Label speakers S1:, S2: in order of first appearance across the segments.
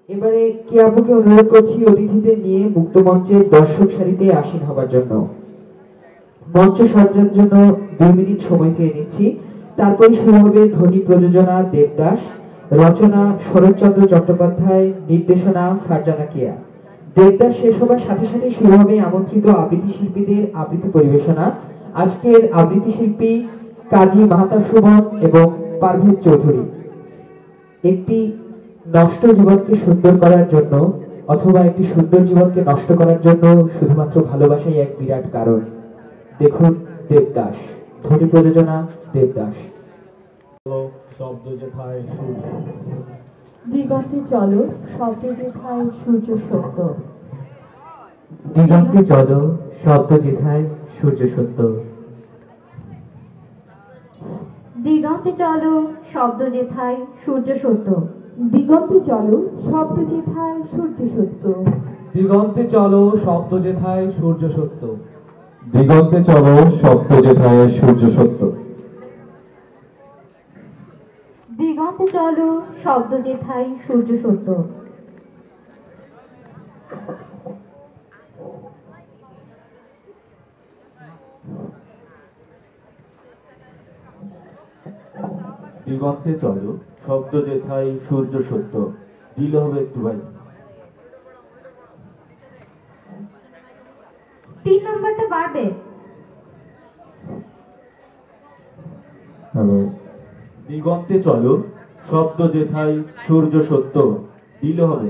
S1: এবারে কে আপুকে অনুরোধ করছি অতিথিদের নিয়ে মুক্ত মঞ্চের দর্শক সারিতে আসীন হবার জন্য। মঞ্চ সজ্জার জন্য 2 মিনিট সময় চেয়ে নিচ্ছি। তারপরে শুরু হবে ধ্বনি প্রযোজনা দেবদাস, রচনা শরৎচন্দ্র চট্টোপাধ্যায়, নির্দেশনা ফারজানা কিয়া। দেবদাস শেষ হবার সাথে সাথে শুরু হবে আমন্ত্রিত আবৃত্তি শিল্পীদের আবৃত্তি পরিবেশনা। আজকের আবৃত্তি শিল্পী কাজী মাহাতা সুমন এবং পারভেজ চৌধুরী। একটি নষ্ট জীবনকে সুন্দর করার জন্য অথবা একটি সুন্দর জীবনকে নষ্ট করার জন্য শুধুমাত্র ভালোবাসাই এক বিরাট কারণ। দেখুন দেবদাস, ধ্বনি প্রযোজনা দেবদাস।
S2: শব্দ যেথায় সূর্য,
S3: দিগন্তে চলো শব্দ যেথায় সূর্য সত্য।
S1: দিগন্তে চলো শব্দ যেথায় সূর্য সত্য।
S4: দিগন্তে চলো শব্দ যেথায় সূর্য সত্য।
S3: দিগন্তে চলো শব্দ যেথায় সূর্য সত্য।
S2: দিগন্তে চলো শব্দ যেথায় সূর্য সত্য।
S5: দিগন্তে চলো শব্দ যেথায় সূর্য সত্য।
S4: দিগন্তে চলো শব্দ যেথায় সূর্য সত্য।
S6: দিগন্তে চলো শব্দ যেথায় সূর্য সত্য। দিল হবে একটু ভাই।
S4: 3 নম্বরটা বাড়বে।
S5: হ্যালো,
S6: দিগন্তে চলো শব্দ যেথায় সূর্য সত্য। দিল হবে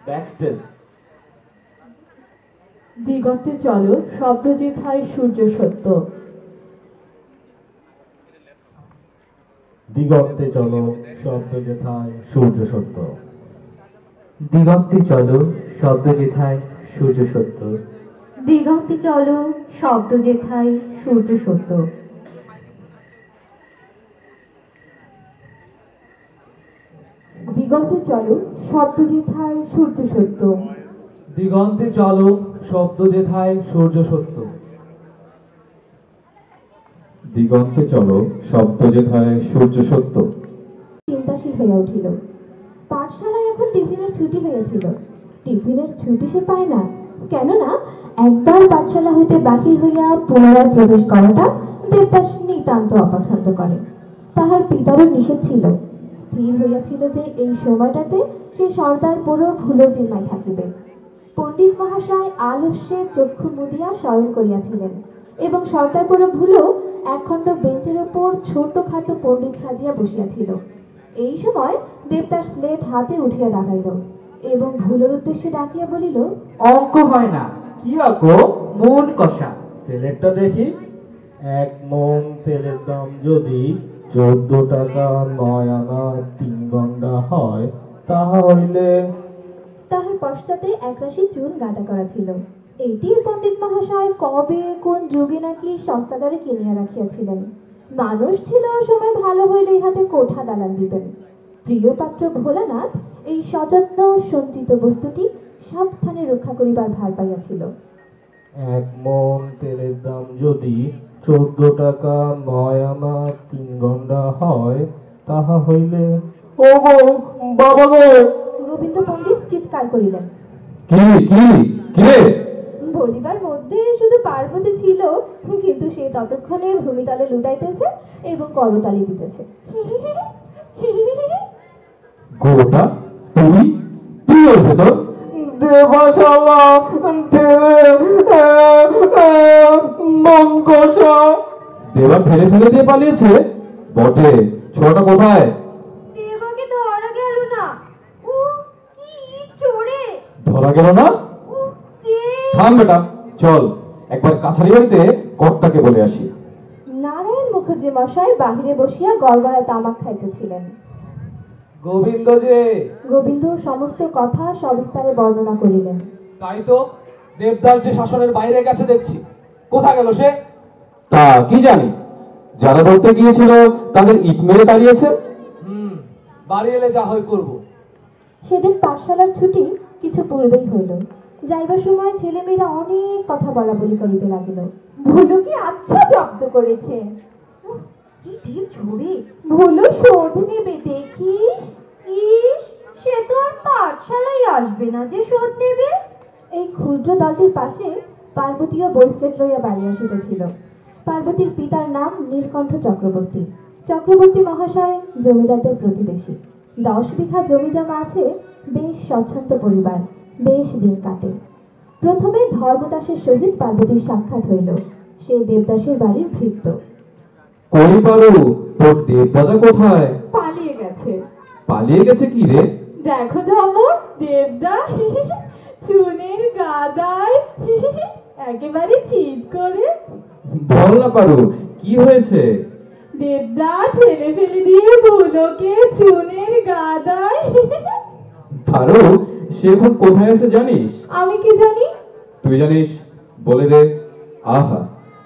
S6: ব্যাকস্টেজ।
S3: দিগন্তে চলো শব্দ যেথায় সূর্য সত্য।
S2: দিগন্তে চলো শব্দ যেথায় সূর্য সত্য।
S1: দিগন্তে চলো শব্দ যেথায় সূর্য সত্য।
S4: দিগন্তে চলো শব্দ যেথায় সূর্য সত্য।
S3: দিগন্তে চলো শব্দ যেথায় সূর্য সত্য।
S2: দিগন্তে চলো শব্দ যেথায় সূর্য সত্য।
S5: দিগন্তে চলো শব্দ যেথায় সূর্য সত্য।
S4: চিন্তাশীল হয়ে উঠিল। পাঠশালায় এখন টিফিনের ছুটি হয়েছিল। টিফিনের ছুটি সে পায় না, কেননা একবার পাঠশালা হইতে বাহির হইয়া পুনরায় প্রবেশ করাটা দেবদাস নিতান্ত অপছন্দ করে। তাহার পিতারও নিষেধ ছিল। স্থির হইয়াছিল যে এই সময়টাতে সে সর্দারপুরও ভুলোর জিম্মায় থাকিবে। পণ্ডিত মহাশয় আলস্যে চক্ষু মুদিয়া শয়ন করিয়াছিলেন এবং সর্দারপুরও ভুলো একখণ্ড বেঞ্চের ওপর ছোটখাটো পণ্ডিত সাজিয়া বসিয়াছিল। এই সময় দেবদাস স্লেট হাতে উঠিয়া দাঁড়াইল এবং ভুলোর উদ্দেশ্যে ডাকিয়া বলিল,
S1: অঙ্ক হয় না,
S2: কি আঁকো?
S1: মন কষা।
S2: সিলেটটা দেখি। 1 মণ তেলের দাম যদি 14 টাকা 9 আনা 3 গন্ডা হয়, তাহা হইলে।
S4: তাহার পশ্চাতে একরাশি চুন গাঁদা করা ছিল। এইটির পণ্ডিত মহাশয় কবে কোন যুগে নাকি সস্তা দরে কিনিয়া রাখিয়াছিলেন। মানুষ ছিল সময় ভালো হইলে ইহাতে কোঠা দালান দিবেন। প্রিয় পাত্র ভোলানাথ এই সযত্ন সঞ্চিত বস্তুটি সাবধানে রক্ষা করিবার ভার পাইয়াছিল।
S2: 1 মণ তেলের দাম যদি 14 টাকা 9 আনা 3 গন্ডা হয়, তাহা হইলে। ও গো বাবা গো!
S4: গোবিন্দ পণ্ডিত চিৎকার করিলেন।
S5: কি কি কি রে?
S4: বলিবার মধ্যে শুধু পার্বতী ছিল, কিন্তু সে ততক্ষণে ভূমিতলে লুটাইতেছে এবং করতালি দিতেছে।
S5: গোটা তুই তুই ওর ভেতর।
S2: দেবাশালা মন কষা।
S5: দেবা ফেলে ফেলে দিয়ে পালিয়েছে বটে। ছোটটা কোথায়?
S4: দেবাকে ধরা গেল না। ও কি চোরে!
S5: ধরা গেল না?
S4: ও কে!
S5: থাম বেটা, চল একবার কাছারি বাড়িতে কর্তাকে বলে আসি।
S4: নারায়ণ মুখার্জি মশাই বাহিরে বসিয়া গড়গড়ায় তামাক খাইতেছিলেন।
S2: গোবিন্দ যে!
S4: গোবিন্দ সমস্ত কথা সবিস্তারে বর্ণনা করিলেন।
S2: তাই তো, দেবদাস যে শাসনের বাইরে গেছে দেখছি। কোথা গেল সে?
S5: তা কি জানি, যারা ধরতে গিয়েছিল তাদের ইট মেরে তাড়িয়েছে।
S2: বাড়ি এলে যা হয় করব।
S4: সেদিন পাঠশালার ছুটি কিছু পূর্বেই হইল। যাইবার সময় ছেলেমেয়েরা অনেক কথা বলা বলি করিতে লাগিল।
S3: ভুলো কি আচ্ছা জব্দ করেছে।
S4: কি ঢের ঝোড়ে!
S3: ভুলো শোধ নেবে দেখিস।
S4: ইস, সে তো আর পাঠশালায় আসবে না যে শোধ নেবে। এই ক্ষুদ্র দলটির পাশে পার্বতীয় বৈশ্লেট লইয়া বাড়ি আসিতেছিল। পার্বতীর পিতার নাম নীলকণ্ঠ চক্রবর্তী। চক্রবর্তী মহাশয় জমিদারদের প্রতিবেশী। 10 বিঘা জমি জমা আছে, বেশ স্বচ্ছন্দ পরিবার, বেশ দিন কাটে। প্রথমে ধর্মদাসের সহিত পার্বতীর সাক্ষাৎ হইল। সে দেবদাসের বাড়ির ভৃত্য।
S5: কই পারো, তোর দেবদাদা কোথায়?
S3: পালিয়ে গেছে।
S5: পালিয়ে গেছে কি রে?
S3: দেখো ধমর, দেবদা চুনের গাদায় একেবারে চিৎ করে।
S5: বল না পারো, কি হয়েছে?
S3: দেবদা ঠেলে ফেলে দিয়ে ভুলোকে চুনের গাদায়।
S5: পারো, সে এখন কোথায় আছে জানিস?
S3: আমি কি জানি?
S5: তুই জানিস, বলে দে। আহা,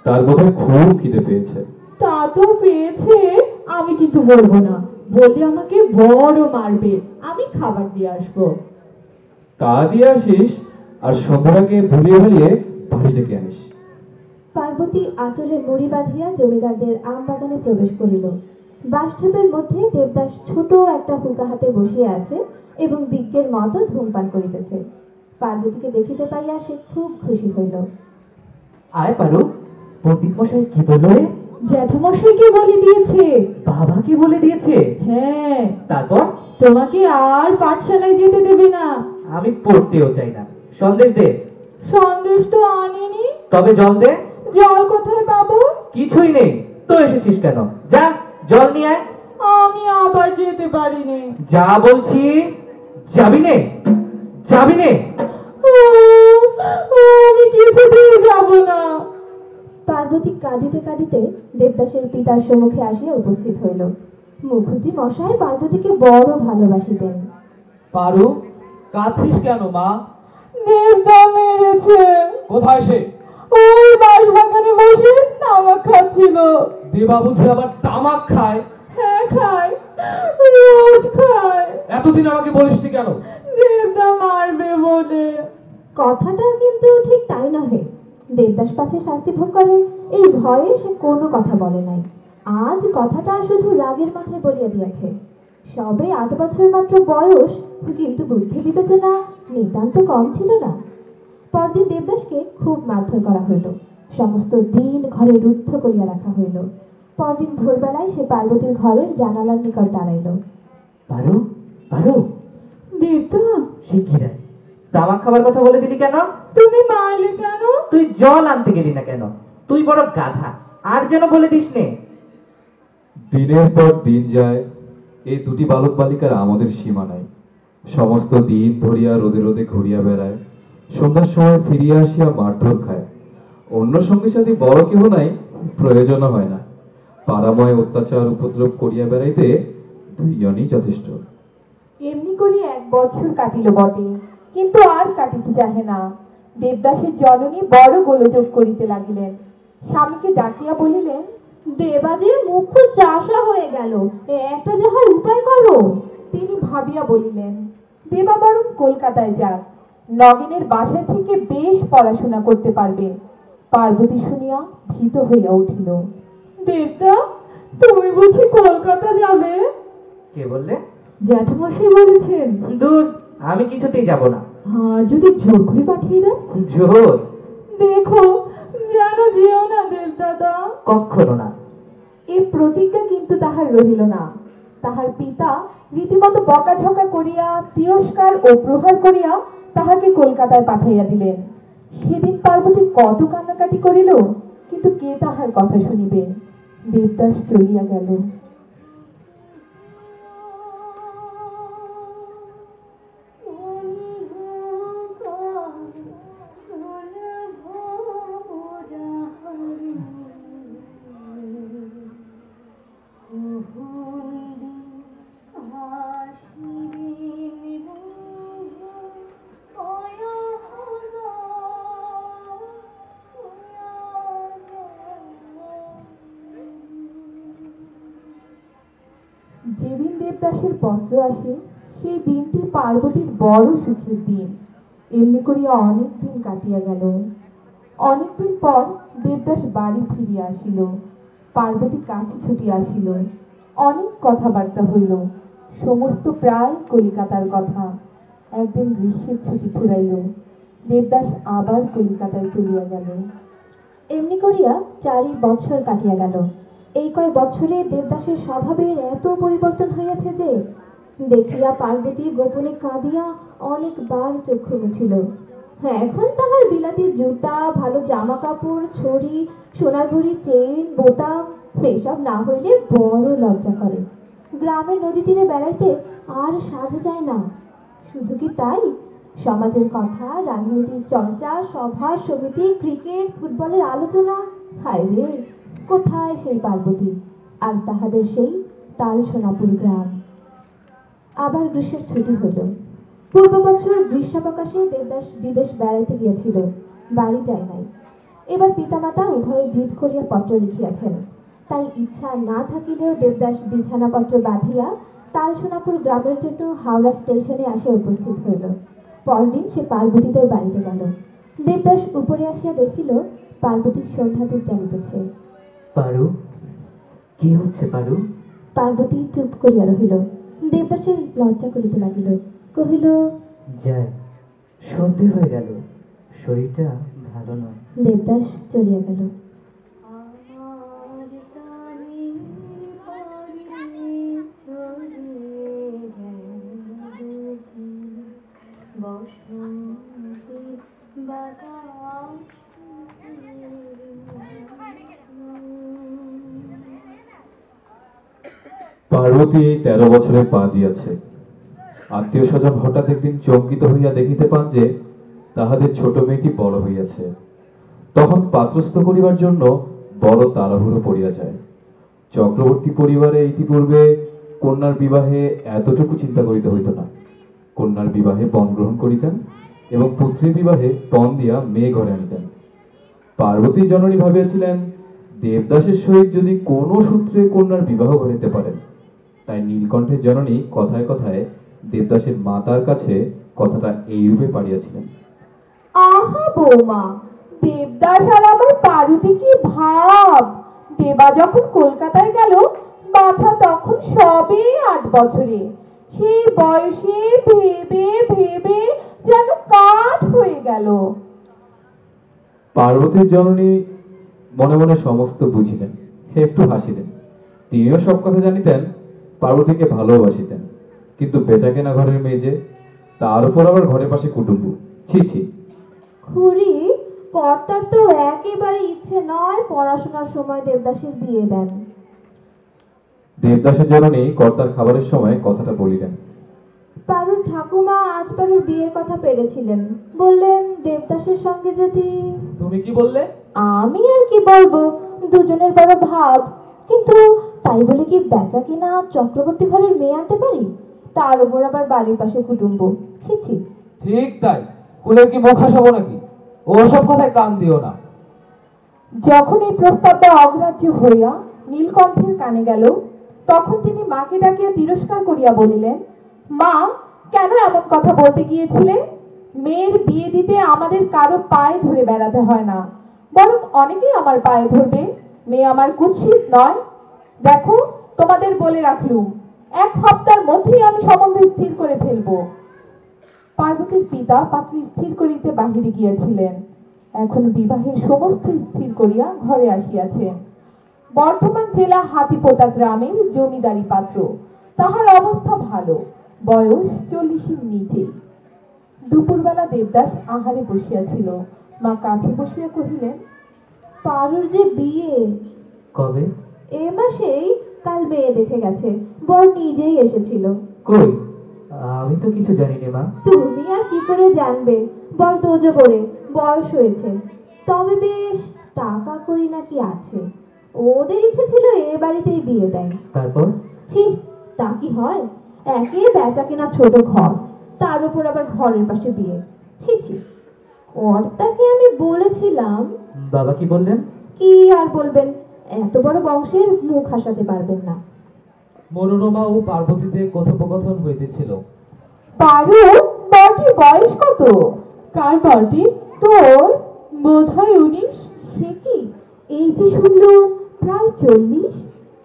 S5: তার বোধহয় খুব খিদে পেয়েছে।
S3: তা তো পেয়েছে, আমি কিন্তু বলবো না, বললে আমাকে বড় মারবে। আমি খাবার দিয়ে আসবো।
S5: তা দিয়ে আসিস, আর সন্ধ্যাটাকে ভুলিয়ে ভালিয়ে বাড়ি ডেকে আনিস।
S4: পার্বতী আঁচলে মুড়ি বাঁধিয়া জমিদারদের আম বাগানে প্রবেশ করিল। বাঁশঝোপের মধ্যে দেবদাস ছোট একটা হুকা হাতে বসিয়া আছে এবং বিজ্ঞের মতো ধূমপান করিতেছে। পার্বতীকে দেখিতে পাইয়া সে খুব খুশি হইল।
S1: আয় পারো, পণ্ডিত মশাই কি বলল রে?
S3: জ্যাঠামশাইকে বলে দিয়েছে।
S1: বাবা কি বলে দিয়েছে?
S3: হ্যাঁ,
S1: তারপর?
S3: তোমাকে আর পাঠশালায় যেতে দেবে না।
S1: আমি পড়তেও চাই না। সন্দেশ দে।
S3: সন্দেশ তো আনিনি।
S1: তবে জল দে।
S3: জল কোথায় পাবো?
S1: কিছুই নেই তো এসেছিস কেন? যা, জল নিয়ে আয়।
S3: আমি আবার যেতে পারিনি।
S1: যা বলছি, যাবি নে? যাবি নে?
S3: আমি কিছুতেই যাব না।
S4: পার্বতী কাঁদিতে কাঁদিতে দেবদাসের পিতার সম্মুখে আসিয়া উপস্থিত হইল। মুখুজ্জি মশাই পার্বতীকে বড় ভালোবাসিতেন।
S2: পারু, কাঁদছিস কেন মা?
S3: দেবদা মেরেছে।
S2: কোথায় সে?
S3: ওই বাঁশ বাগানে বসে তামাক খাচ্ছিল।
S2: দেবা বুঝি আবার তামাক খায়?
S3: হ্যাঁ, খায়, রোজ খায়।
S2: এতদিন আমাকে বলিসনি কেন?
S3: দেবদা মারবে বলে।
S4: কথাটা কিন্তু ঠিক তাই নহে। দেবদাস পাছে শাস্তি ভোগ করে এই ভয়ে সে কোনো কথা বলে নাই। আজ কথাটা শুধু রাগের মাথায় বলিয়া দিয়াছে। সবে 8 বছর মাত্র বয়স, কিন্তু বুদ্ধি বিবেচনা নিতান্ত কম ছিল না। পরদিন দেবদাসকে খুব মারধর করা হইল। সমস্ত দিন ঘরে রুদ্ধ করিয়া রাখা হইল। পরদিন ভোরবেলায় সে পার্বতীর ঘরের জানালার নিকট দাঁড়াইল।
S1: পারু, পারু,
S3: দেবদা,
S1: শিগগির তামাক খাবার কথা বলে দিলি কেন?
S3: তুমি মারলে কেন?
S1: তুই জল আনতে গেলি না কেন? তুই বড় গাধা। আর যেন বলে দিস নে।
S5: দিনের পর দিন যায়, এই দুটি বালক বালিকার আমাদের সীমা নাই। সমস্ত দিন ধরিয়া রোদে রোদে ঘুরিয়া বেড়ায়, সন্ধ্যার সময় ফিরিয়া আসিয়া মারধর খায়। অন্য সঙ্গী সাথী বড় কেহ নাই, প্রয়োজনও হয় না। পাড়াময় অত্যাচার উপদ্রব করিয়া বেড়াইতে দুইজনই যথেষ্ট।
S3: এমনি করে 1 বছর কাটিল বটে, কিন্তু আর কাটিতে চাহে না। দেবদাসের জননী বড় গোলযোগ করিতে লাগিলেন। স্বামীকে ডাকিয়া বলিলেন,
S4: দেবা যে মুখ্য চাষা হয়ে গেল, একটা যে হয় উপায় করো।
S3: তিনি ভাবিয়া বলিলেন, দেবা বরং কলকাতায় যাক, নগেনের বাসায় থেকে বেশ পড়াশোনা করতে পারবে। পার্বতী শুনিয়া ভীত হইয়া উঠিল। দেবদা, তুমি বুঝি কলকাতা যাবে?
S1: কে বললে?
S3: জ্যাঠামশাই বলেছেন।
S1: দূর, আমি কিছুতেই যাব না।
S3: আর যদি জোর করে পাঠিয়ে দেন?
S1: জোর?
S3: দেখো, যেন যেও না দেবদাদা।
S1: কখনো না।
S3: এ প্রতিজ্ঞা কিন্তু তাহার রহিল না। তাহার পিতা রীতিমতো বকাঝকা করিয়া, তিরস্কার ও প্রহার করিয়া তাহাকে কলকাতায় পাঠাইয়া দিলেন। সেদিন পার্বতী কত কান্নাকাটি করিল, কিন্তু কে তাহার কথা শুনিবে? দেবদাস চলিয়া গেল। যেদিন দেবদাসের পত্র আসে, সেই দিনটি পার্বতীর বড় সুখের দিন। এমনি করিয়া অনেক দিন কাটিয়া গেল। অনেকদিন পর দেবদাস বাড়ি ফিরিয়া আসিল। পার্বতী কাছে ছুটিয়া আসিল। অনেক কথাবার্তা হইল। সমস্ত প্রায় কলিকাতার কথা। একদিন গ্রীষ্মের ছুটি ফুরাইল, দেবদাস আবার কলিকাতায় চলিয়া গেল।
S4: এমনি করিয়া 4 বছর কাটিয়া গেল। এই কয় বছরে দেবদাসের স্বভাবের এত পরিবর্তন হইয়াছে যে দেখিয়া পার্বতী গোপনে কাঁদিয়া অনেকবার চক্ষু মুছিল। এখন তাহার বিলাতি জুতা, ভালো জামা কাপড়, ছড়ি, সোনার ভরি, চেইন, বোতাম এসব না হইলে বড় লজ্জা করে। গ্রামের নদী তীরে বেড়াইতে আর সাধ যায় না। শুধু কি তাই, সমাজের কথা, রাজনীতির চর্চা, সভা সমিতি, ক্রিকেট, ফুটবলের আলোচনা, হায় রে, কোথায় সেই পার্বতী আর তাহাদের সেই তাল সোনাপুর গ্রাম। আবার গ্রীষ্মের ছুটি হলো। পূর্ব বছর গ্রীষ্মাবকাশে দেবদাস বিদেশ বেড়াইতে গিয়েছিল, বাড়ি যায় নাই। এবার পিতামাতা উভয়ে জিদ করিয়া পত্র লিখিয়াছেন। তাই ইচ্ছা না থাকিলেও দেবদাস বিছানাপত্র বাঁধিয়া তালসোনাপুর গ্রামের জন্য হাওড়া স্টেশনে আসিয়া উপস্থিত হইল। পরদিন সে পার্বতীদের বাড়িতে গেল। দেবদাস উপরে আসিয়া দেখিল পার্বতীর সন্ধ্যাদীপ জ্বালিতেছে।
S7: পারু, কি হচ্ছে পারু?
S4: পার্বতী চুপ করিয়া রহিল। দেবদাসের লজ্জা করিতে লাগিল, কহিল,
S7: যাই, সন্ধে হয়ে গেল, শরীরটা ভালো নয়।
S4: দেবদাস চলিয়া গেল।
S5: পার্বতী এই 13 বছরে পা দিয়াছে। আত্মীয় স্বজন হঠাৎ একদিন চমকিত হইয়া দেখিতে পান যে তাহাদের ছোট মেয়েটি বড় হইয়াছে। তখন পাত্রস্থ করিবার জন্য বড় তাড়াহুড়ো পড়িয়া যায়। চক্রবর্তী পরিবারে ইতিপূর্বে কন্যার বিবাহে এতটুকু চিন্তা করিতে হইত না। কন্যার বিবাহে পণ গ্রহণ করিতেন এবং পুত্রের বিবাহে পণ দিয়া মেয়ে ঘরে আনিতেন। পার্বতী জননী ভাবিয়াছিলেন দেবদাসের সহিত যদি কোনো সূত্রে কন্যার বিবাহ ঘটিতে পারেন। তাই নীলকণ্ঠের জননী কথায় কথায় দেবদাসের মাতার কাছে কথাটা এইরূপে পাড়িয়াছিলেন।
S3: আহা বৌমা, দেবদাস আর আমার পার্বতী কি ভাব! দেবা যখন কলকাতায় গেল, বাছা তখন সবে 8 বছরে। সেই বয়সে ভেবে ভেবে যেন কাঠ হয়ে গেল।
S5: পার্বতীর জননী মনে মনে সমস্ত বুঝিলেন, একটু হাসিলেন। তিনিও সব কথা জানিতেন, পার্বতীকে ভালোবাসিতেন, কিন্তু বেচাকেনা ঘরের মেয়ে যে, তার উপর আবার ঘরের পাশে কুটুম্ব, ছি ছি।
S4: খুড়ি, কর্তার তো একেবারে ইচ্ছে নয় পড়াশোনার সময় দেবদাসের বিয়ে দেন।
S5: দেবদাসের জননী কর্তার খাবারের সময় কথাটা বলিলেন।
S4: পারুর ঠাকুমা আজ পারুর বিয়ের কথা পেরেছিলেন, বললেন দেবদাসের সঙ্গে যদি।
S2: তুমি কি বললে?
S4: আমি আর কি বলবো, দুজনের বড় ভাব। কিন্তু তাই বলে কি বেচা কিনা চক্রবর্তী ঘরের মেয়ে আনতে পারি? তার উপর আবার বাড়ির পাশে কুটুম্ব, ছি ছি।
S2: ঠিক তাই, কুলের কি মুখ হাসাবো নাকি? ওসব কথায় কান দিও না।
S3: যখন এই প্রস্তাবটা অগ্রাহ্য হইয়া নীলকণ্ঠের কানে গেল, তখন তিনি মাকে ডাকিয়া তিরস্কার করিয়া বলিলেন, মা, কেন এমন কথা বলতে গিয়েছিলে? মেয়ের বিয়ে দিতে আমাদের কারো পায়ে ধরে বেড়াতে হয় না, বরং অনেকেই আমার পায়ে ধরবে। মেয়ে আমার কুৎসিত নয়। দেখো, তোমাদের বলে রাখলুম, 1 সপ্তাহের মধ্যেই আমি সম্বন্ধ স্থির করে ফেলবো। পার্বতীর পিতা পাত্র স্থির করিতে বাহিরে গিয়াছিলেন। এখন বিবাহের সমস্ত স্থির করিয়া ঘরে আসিয়াছেন। বর্ধমান জেলা হাতিপোতা গ্রামের জমিদারি পাত্র। তাহার অবস্থা ভালো, বয়স 40-এর নিচে। দুপুরবেলা দেবদাস আহারে বসিয়াছিল। মা কাছে বসিয়া কহিলেন,
S4: পারুর যে বিয়ে।
S7: কবে?
S4: এ মাসেই, কাল মেয়ে দেখে গেছে, বর নিজেই এসেছিল।
S7: কই, আমি তো কিছু জানি না মা।
S4: তুমি আর কি করে জানবে? বর তোজো পড়ে, বয়স হয়েছে, তবে বেশ টাকা করি নাকি আছে। ওদের ইচ্ছে ছিল এ বাড়িতেই বিয়ে দেয়।
S7: তারপর?
S4: ছি, তা কি হয়? একে বেচা কেনা ছোট ঘর, তার উপর আবার ঘরের পাশে বিয়ে, ছি ছি। কর্তাকে আমি বলেছিলাম।
S7: বাবা কি বললেন?
S4: কি আর বলবেন, এত বড় বংশের মুখ হাসাতে পারবেন না।
S2: মনোরমা ও পার্বতীতে কথোপকথন হইতেছিল।
S3: পারু, বরটির বয়স কত? কার বরটি? তোর? বোধহয় 19। সে কি, এই যে শুনলুম প্রায় 40।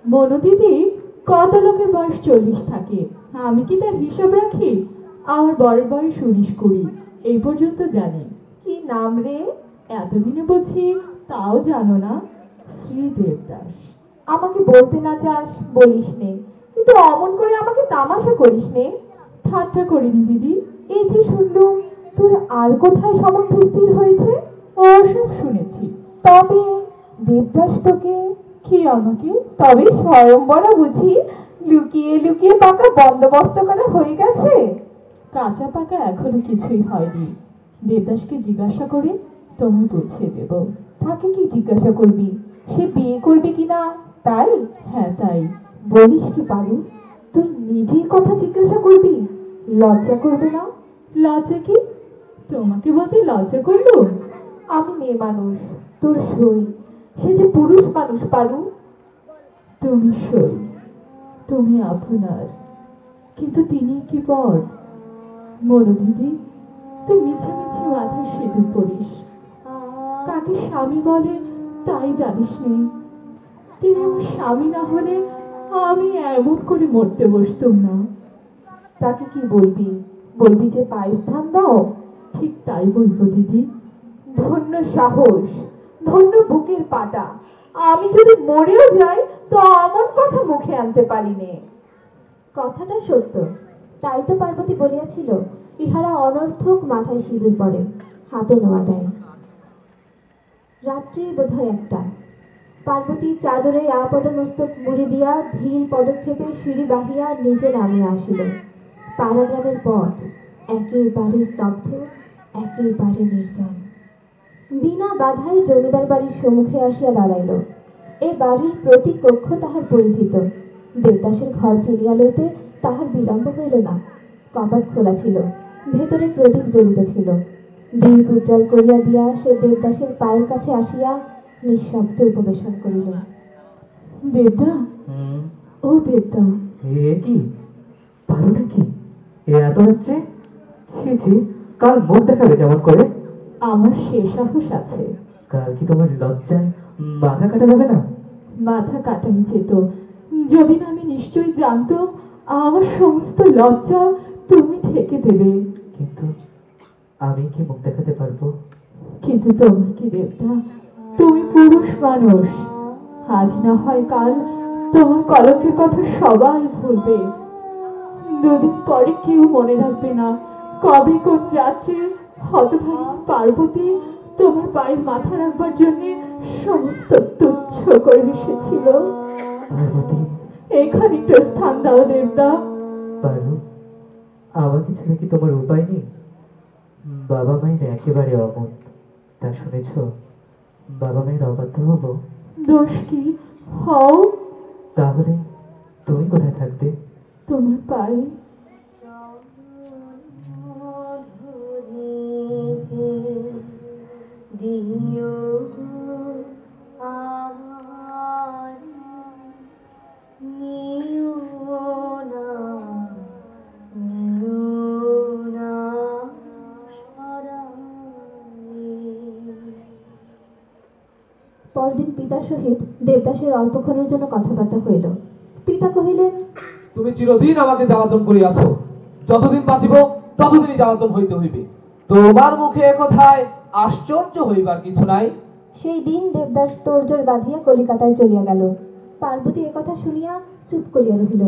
S3: মনোদিদি, কত লোকের বয়স 40 থাকে, আমি কি তার হিসাব রাখি? আমার বরের বয়স 19-20, এই পর্যন্ত জানি। কি নাম রে? এতদিনে বুঝি তাও জানো না? শ্রী দেবদাস। আমাকে বলতে না চাস বলিস নে, কিন্তু অমন করে আমাকে তামাশা করিস নে। ঠাট্টা করিনি দিদি। এই যে শুনলুম তোর আর কোথায় সম্বন্ধ স্থির হয়েছে? ওসব শুনেছি। তবে দেবদাস তোকে কি আমাকে? তবে স্বয়ংবরা বুঝি লুকিয়ে লুকিয়ে পাকা বন্দোবস্ত করা হয়ে গেছে? কাঁচা পাকা এখনো কিছুই হয়নি। দেবদাসকে জিজ্ঞাসা করে তোমায় বুঝিয়ে দেব। তাকে কি জিজ্ঞাসা করবি? সে বিয়ে করবে কিনা তাই? হ্যাঁ তাই। বলিস কি পারু? তুই নিজেই কথা জিজ্ঞাসা করবি? লজ্জা করবে না? লজ্জা কি? তোমাকে বলতে লজ্জা করলো? আমি মেয়ে মানুষ, তোর সই। সে যে পুরুষ মানুষ পারু। তুমি সই, তুমি আপনার, কিন্তু তিনি কি পর? মনো দিদি, তুই মিছে মিছে মাথায় সিঁদুর পড়িস। কাকে স্বামী বলে তাই জানিস নে। তিনি আমার স্বামী না হলে আমি এমন করে মরতে বসতাম না। তাকে কি বলবি? বলবি যে পায়ে স্থান দাও? ঠিক তাই বলবো দিদি। ধন্য সাহস, ধন্য বুকের পাটা। আমি যদি মরেও যাই তো এমন কথা মুখে আনতে পারি নে।
S4: কথাটা সত্য। তাই তো পার্বতী বলিয়াছিল, ইহারা অনর্থক মাথায় সিঁদুর পড়ে, হাতে নোয়া দেয়। রাত্রি বোধহয় 1টা। পার্বতী চাদরে আপদমস্তক মুড়ি দিয়া ধীর পদক্ষেপে সিঁড়ি বাহিয়া নিচে নামিয়া আসিল। পাড়াগ্রামের পথ একেবারে স্তব্ধ, একেবারে নির্জন। বিনা বাধায় জমিদার বাড়ির সম্মুখে আসিয়া দাঁড়াইল। এ বাড়ির প্রতি কক্ষ তাহার পরিচিত। দেবদাসের ঘর চিনিয়া লইতে তাহার বিলম্ব হইল না। কপাট খোলা ছিল, ভেতরে প্রদীপ জ্বলিতেছিল। দীপ উজ্জ্বল করিয়া দিয়া সে দেবদাসের পায়ের কাছে আসিয়া নিঃশব্দে উপবেশন করিল।
S3: দেবদা,
S7: হুম,
S3: ও দেবদা।
S7: এ কি পারো নাকি? এ এত হচ্ছে? ছি ছি, কাল মুখ দেখাবে কেমন করে?
S3: আমার সে সাহস আছে।
S7: কাল কি তোমার লজ্জায় মাথা কাটা যাবে না?
S3: মাথা কাটাই যেত যদি না আমি নিশ্চয়ই জানতাম আমার সমস্ত লজ্জা তুমি ঠেকে দেবে।
S7: কিন্তু আমি কি মুখ দেখাতে পারবো?
S3: কিন্তু তোমার কি দেবতা? তুমি পুরুষ মানুষ। আজ না হয় কাল তোমার কলঙ্কের কথা সবাই ভুলবে। 2 দিন পরে কেউ মনে রাখবে না কবে কোন রাত্রে হতভাগী পার্বতী তোমার পায়ে মাথা রাখবার জন্য সমস্ত তুচ্ছ করে এসেছিল।
S7: পার্বতী,
S3: এখানে একটু স্থান দাও দেবদা।
S7: পারো, আমাকে ছাড়া কি তোমার উপায় নেই? বাবা মায়ের একেবারে অমত, তা শুনেছ? বাবা মায়ের অবাধ্য হব?
S3: দোষ কি? হও।
S7: তাহলে তুমি কোথায় থাকবে?
S3: তোমার পায়ে।
S4: পরদিন পিতার সহিত দেবদাসের অল্পক্ষণের জন্য কথাবার্তা হইল। পিতা কহিলেন,
S2: তুমি চিরদিন আমাকে জ্বালাতন করিয়াছ, যতদিন বাঁচিব ততদিনই জ্বালাতন হইতে হইবে। তোমার মুখে কথায় আশ্চর্য হইবার কিছু নাই।
S4: সেই দিন দেবদাস তোড়জোড় বাঁধিয়া কলিকাতায় চলিয়া গেল। পার্বতী একথা শুনিয়া চুপ করিয়া রহিল।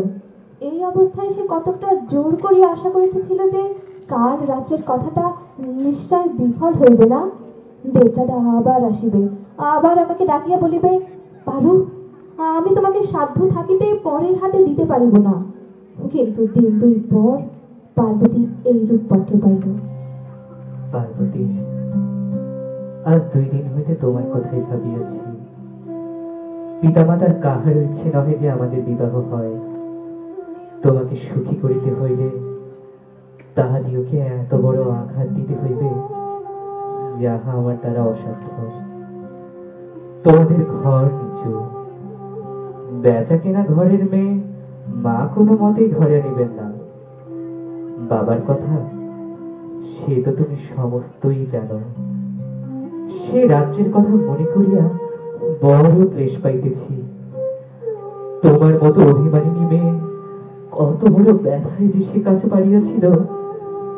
S4: এই অবস্থায় সে কতকটা জোর করিয়া আশা করিতেছিল যে কাল রাত্রের কথাটা নিশ্চয় বিফল হইবে না। দেবদাদা আবার আসিবে, আবার আমাকে ডাকিয়া বলিবে, পারু, আমি তোমাকে সাধ্য থাকিতে পরের হাতে দিতে পারিব না। কিন্তু 1-2 পর পার্বতী এইরূপ পত্র পাইল।
S7: পার্বতী, আজ 2 দিন হইতে তোমার কথাই ভাবিয়াছি। পিতামাতার কাহারও ইচ্ছে নহে যে আমাদের বিবাহ হয়। তোমাকে সুখী করিতে হইলে তাহাদিওকে এত বড় আঘাত দিতে হইবে যাহা আমার দ্বারা অসাধ্য। তোমাদের ঘর নিচু, বেচা কেনা ঘরের মেয়ে মা কোনো মতেই ঘরে আনিবেন না। বাবার কথা সে তো তুমি সমস্তই জানো। সে রাজ্যের কথা মনে করিয়া বড় ক্লেশ পাইতেছি। তোমার মতো অভিমানিনী মেয়ে কত বড় ব্যথায় যে সে কাছে পাড়িয়েছিল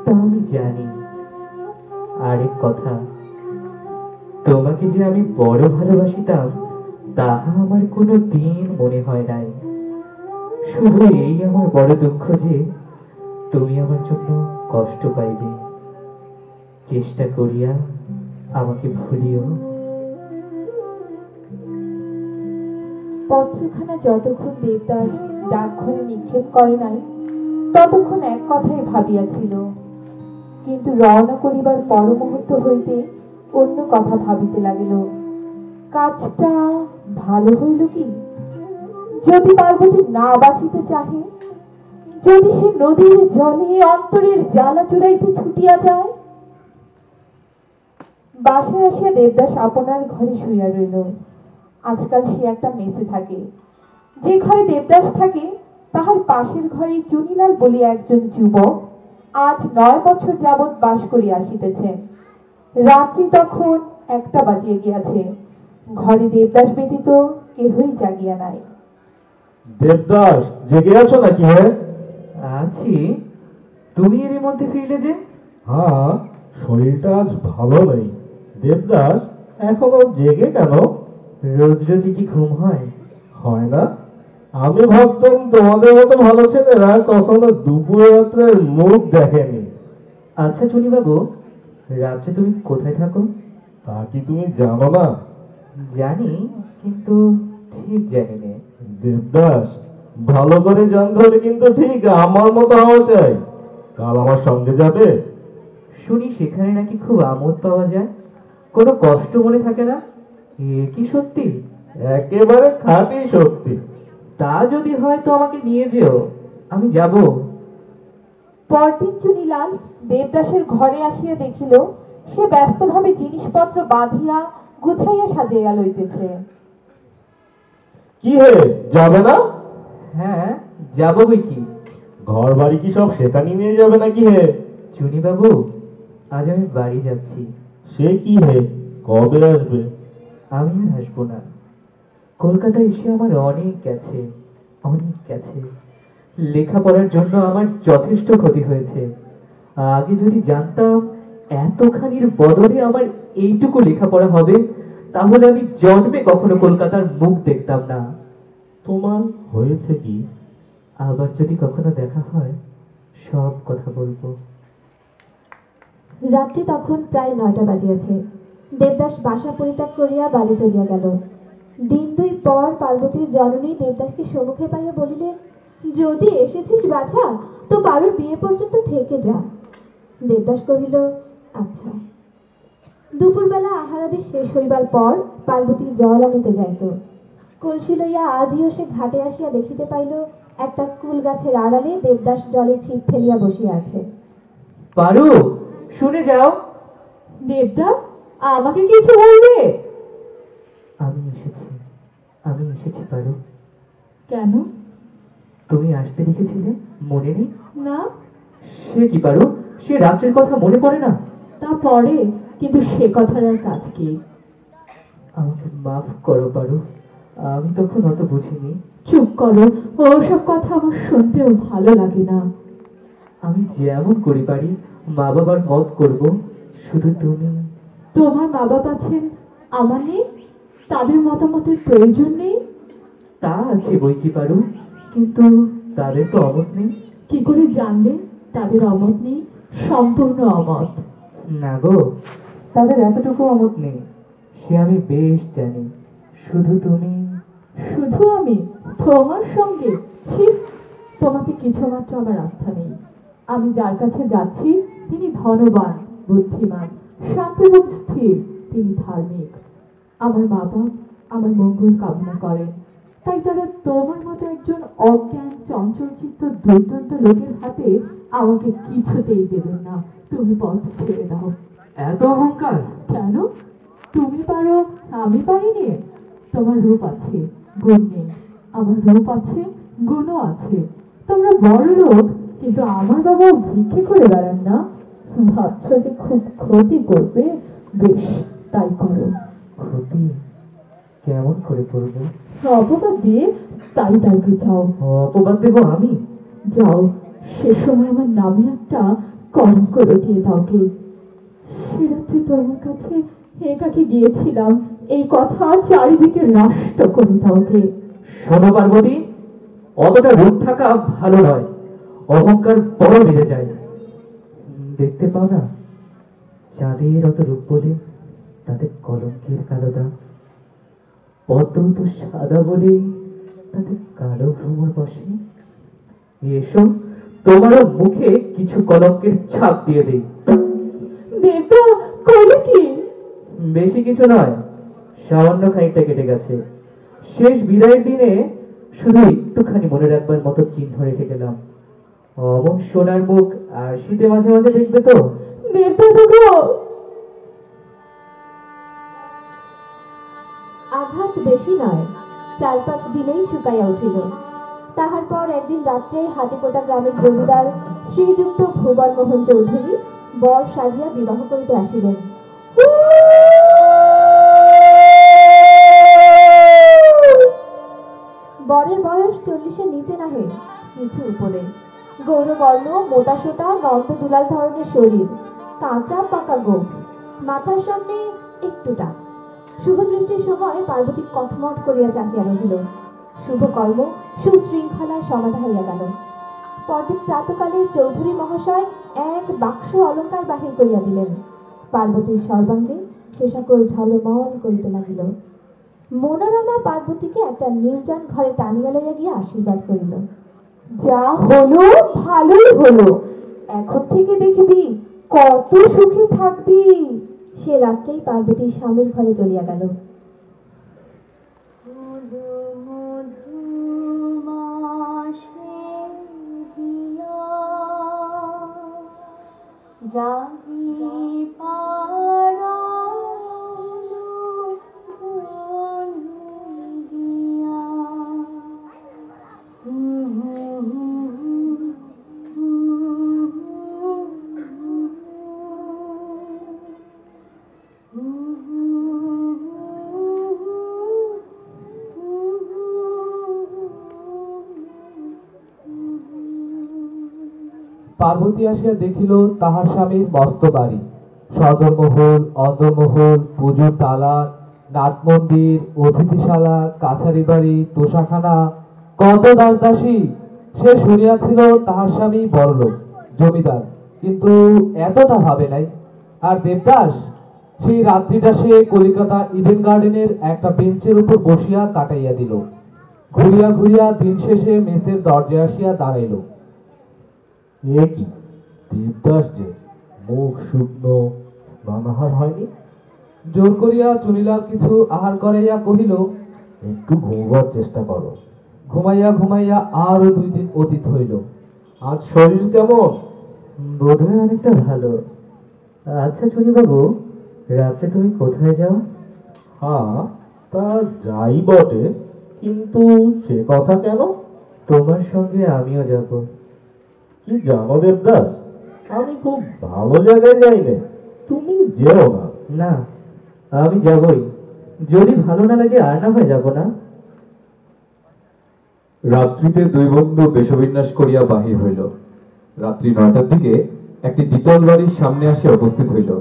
S7: তা আমি জানি। আরেক কথা, তোমাকে যে আমি বড় ভালোবাসিতাম তাহা আমার কোনো দিন মনে হয় নাই। শুধু এই আমার বড় দুঃখ যে তুমি আমার জন্য কষ্ট পাইবে। চেষ্টা করিয়া আমাকে ভুলিও।
S3: পত্রখানা যতক্ষণ দেবদাস ডাকঘরে নিক্ষেপ করে নাই ততক্ষণ এক কথাই ভাবিয়াছিল, কিন্তু রওনা করিবার পর মুহূর্ত হইতে অন্য কথা ভাবিতে লাগিল। কাজটা ভালো হইল কি? যদি পার্বতী না বাঁচিতে চাহে, যদি সে নদীর জলে অন্তরের জ্বালা চুরাইতে ছুটিয়া যায়। বাসায় আসিয়া দেবদাস আপনার ঘরে শুইয়া রইল। আজকাল সে একটা মেসে থাকে। যে ঘরে দেবদাস থাকে তাহার পাশের ঘরে চুনিলাল বলিয়া একজন যুবক আজ 9 বছর যাবৎ বাস করিয়া আসিতেছেন। রাত্রি তখন 1টা বাজিয়া গিয়াছে। ঘরে দেবদাস ব্যতীত কেহই জাগিয়া নাই।
S2: দেবদাস, জেগে আছো নাকি?
S7: আছি। তুমি এর মধ্যে ফিরলে যে?
S2: হ্যাঁ, শরীরটা আজ ভালো নেই। দেবদাস, এখনো জেগে কেন?
S7: রোজ রোজ কি ঘুম হয়?
S2: হয় না। আমি ভাবতাম তোমাদের মতো ভালো ছেলেরা কখনো দুপুর রাত্রের মুখ দেখেনি।
S7: আচ্ছা চুনি বাবু, রাত্রে তুমি কোথায় থাকো?
S2: তা কি তুমি জানো না?
S7: জানি, কিন্তু ঠিক জানি না।
S2: দেবদাস, ভালো করে জানতে হলে কিন্তু ঠিক আমার মতো হওয়া চাই। কাল আমার সঙ্গে যাবে?
S7: শুনি সেখানে নাকি খুব আমোদ পাওয়া যায়, কোনো কষ্ট মনে থাকে না। এ কি সত্যি?
S2: একেবারে খাঁটি সত্যি।
S7: তা যদি হয় তো আমাকে নিয়ে যেও, আমি যাব।
S3: পরদিন চুনিলাল দেবদাসের ঘরে আসিয়া দেখিল সে ব্যস্তভাবে জিনিসপত্র বাঁধিয়া গুছাইয়া সাজাইয়া লইতেছে।
S2: কি হে, যাবে না?
S7: হ্যাঁ, যাব বই কি।
S2: ঘর বাড়ি কি সব সেখানে নিয়ে যাবে নাকি হে?
S7: চুনি বাবু, আজ আমি বাড়ি যাচ্ছি।
S2: সে কি হে, কবে আসবে?
S7: আমি আর আসবো না। কলকাতায় এসে আমার অনেক গেছে, অনেক গেছে। লেখাপড়ার জন্য আমার যথেষ্ট ক্ষতি হয়েছে। আগে যদি জানতাম এতখানির বদলে আমার এইটুকু লেখাপড়া হবে, তাহলে আমি জন্মে কখনো কলকাতার মুখ দেখতাম না।
S2: তোমার হয়েছে কি?
S7: আবার যদি কখনো দেখা হয় সব কথা বলবো।
S4: রাত্রি তখন প্রায় 9টা বাজিয়াছে। দেবদাস বাসা পরিত্যাগ করিয়া বাড়ি চলিয়া গেল। দিন 2 পর পার্বতীর জননী দেবদাসকে সম্মুখে পাইয়া বলিলেন, যদি এসেছিস বাছা তো পারুর বিয়ে পর্যন্ত থেকে যা। দেবদাস কহিল, আচ্ছা। দুপুরবেলা আহারাদি শেষ হইবার পর পার্বতী জল আনিতে যাইত। কলসি লইয়া আজিও সে ঘাটে আসিয়া দেখিতে পাইল একটা কুল গাছের আড়ালে দেবদাস জলে ছিপ ফেলিয়া বসিয়া আছে।
S7: পারু, শুনে যাও।
S3: দেবদা, আমাকে কিছু বলবে?
S7: আমি এসেছি, আমি এসেছি পারু।
S3: কেন?
S7: তুমি আসতে লিখেছিলে, মনে নেই?
S3: না।
S7: সে কি পারু, সে রাত্রের কথা মনে পড়ে না?
S3: তা পরে, কিন্তু সে কথার আর কাজ কি?
S7: আমাকে মাফ করো পারু, আমি তখন অত বুঝিনি।
S3: চুপ করো, ওসব কথা আমার শুনতেও ভালো লাগে না।
S7: আমি যেমন করি পারি মা বাবার মত করব, শুধু তুমি।
S3: তোমার মা বাবা আছেন, আমার নেই? তাদের মতামতের প্রয়োজন নেই?
S7: তা আছে বই কি পারু, কিন্তু তাদের তো অমত নেই।
S3: কি করে জানলে তাদের অমত নেই? সম্পূর্ণ অমত।
S7: না গো, তাদের এতটুকু অমত নেই, সে আমি বেশ জানি। শুধু তুমি।
S3: শুধু আমি তোমার সঙ্গে? ছি, তোমাকে কিছুমাত্র আমার আস্থা নেই। আমি যার কাছে যাচ্ছি তিনি ধনবান, বুদ্ধিমান, শান্ত এবং স্থির। তিনি ধার্মিক। আমার বাবা আমার মঙ্গল কামনা করেন, তাই তারা তোমার মতো একজন অজ্ঞান চঞ্চলচিত্ত দুর্দান্ত লোকের হাতে আমাকে কিছুতেই দেবেন না। তুমি পথ ছেড়ে দাও।
S7: এত অহংকার
S3: কেন? তুমি পারো, আমি পারিনি? তোমার রূপ আছে, গুণ নেই। আমার রূপ আছে, গুণও আছে। তোমরা বড় লোক, কিন্তু আমার বাবা ভিক্ষে করে বেড়ান না। ভাবছো যে খুব ক্ষতি করবে? বেশ, তাই করো।
S7: ক্ষতি কেমন করে করবো?
S3: অপবাদ দিয়ে তাই তাকে চাও।
S7: অপবাদ দেব আমি?
S3: যাও, সে সময় আমার নামে একটা কলঙ্ক রটিয়ে দাও গে। সে রাত্রে তোমার কাছে একাকে গিয়েছিলাম, এই কথা চারিদিকে নষ্ট করে দাও গে।
S7: শোনো পার্বতী, অতটা রূপ থাকা ভালো নয়, অহংকার বড় বেড়ে যায়। দেখতে পাও না, চাঁদের অত রূপ বলে তাদের কলঙ্কের কালো দাগ, পদ্ম তো সাদা বলে তাদের কালো ভ্রমর বসে। এসো, তোমারও মুখে কিছু কলঙ্কের ছাপ দিয়ে দেই।
S3: দেবতা কইলে কি?
S7: বেশি কিছু নয়, সামান্য খানিকটা কেটে গেছে। শেষ বিদায়ের দিনে শুধু একটুখানি মনে রাখবার মতো চিহ্ন রেখে গেলাম। অমন সোনার মুখ আর শীতে মাঝে মাঝে দেখবে তো।
S3: দেবতা গো,
S4: আঘাত বেশি নয়, 4-5 দিনেই শুকাইয়া উঠিল। তাহার পর একদিন রাত্রে হাতিপোতা গ্রামের জমিদার শ্রীযুক্ত ভুবন মোহন চৌধুরী বর সাজিয়া বিবাহ করিতে আসিলেন। বরের বয়স 40-এর নিচে নাহে, কিছু উপরে। গৌরবর্ণ, মোটাসোটা, নন্দ দুলাল ধরনের শরীর, কাঁচা পাকা গোপ, মাথার সামনে একটুটা। শুভদৃষ্টির সময় পার্বতী কটমট করিয়া চাহিয়া রহিল। শুভকর্ম সুশৃঙ্খলায় সমাধা হইয়া গেল। পরদিন প্রাতকালে চৌধুরী মহাশয় এক বাক্স অলঙ্কার বাহির করিয়া দিলেন। পার্বতীর সর্বাঙ্গে সে সকল ঝলমল করিতে লাগিল। মনোরমা পার্বতীকে একটা নির্জন ঘরে টানিয়া লইয়া গিয়া আশীর্বাদ করিল।
S3: যা হলো ভালোই হলো, এখন থেকে দেখবি কত সুখে থাকবি।
S4: সে রাত্রেই পার্বতীর স্বামীর ঘরে চলিয়া গেল।
S2: পার্বতী আসিয়া দেখিল তাহার স্বামীর মস্ত বাড়ি, সদরমহল, অন্দরমহল, পুজোর দালান, নাট মন্দির, অতিথিশালা, কাছারি বাড়ি, তোষাখানা, কত দাসদাসী। সে শুনিয়াছিল তাহার স্বামী বড়লোক, জমিদার, কিন্তু এতটা ভাবে নাই। আর দেবদাস, সেই রাত্রিটা সে কলিকাতা ইডেন গার্ডেনের একটা বেঞ্চের উপর বসিয়া কাটাইয়া দিল। ঘুরিয়া ঘুরিয়া দিন শেষে মেসের দরজায় আসিয়া দাঁড়াইল। এ কি দেবদাস, যে মুখ শুকনো, স্নানাহার হয়নি। জোর করিয়া চুনিলাল কিছু আহার করাইয়া কহিল, একটু ঘুমবার চেষ্টা করো। ঘুমাইয়া ঘুমাইয়া আরো 2 দিন অতীত হইল। আজ শরীর কেমন?
S7: বোধহয় অনেকটা ভালো। আচ্ছা চুনি বাবু, রাত্রে তুমি কোথায় যাও?
S2: হ্যাঁ, তা যাই বটে, কিন্তু সে কথা কেন?
S7: তোমার সঙ্গে আমিও যাব।
S2: কি জানো দেবদাস, আমি খুব ভালো জায়গায় যাই না, তুমি যেও না।
S7: না, আমি যাবই। যদি ভালো না লাগে আর না হয় যাব না।
S5: রাত্রিতে 2 বন্ধু বেশবিন্যাস করিয়া বাহির হইল। রাত্রি 9টার দিকে একটি দ্বিতল বাড়ির সামনে আসিয়া উপস্থিত হইল।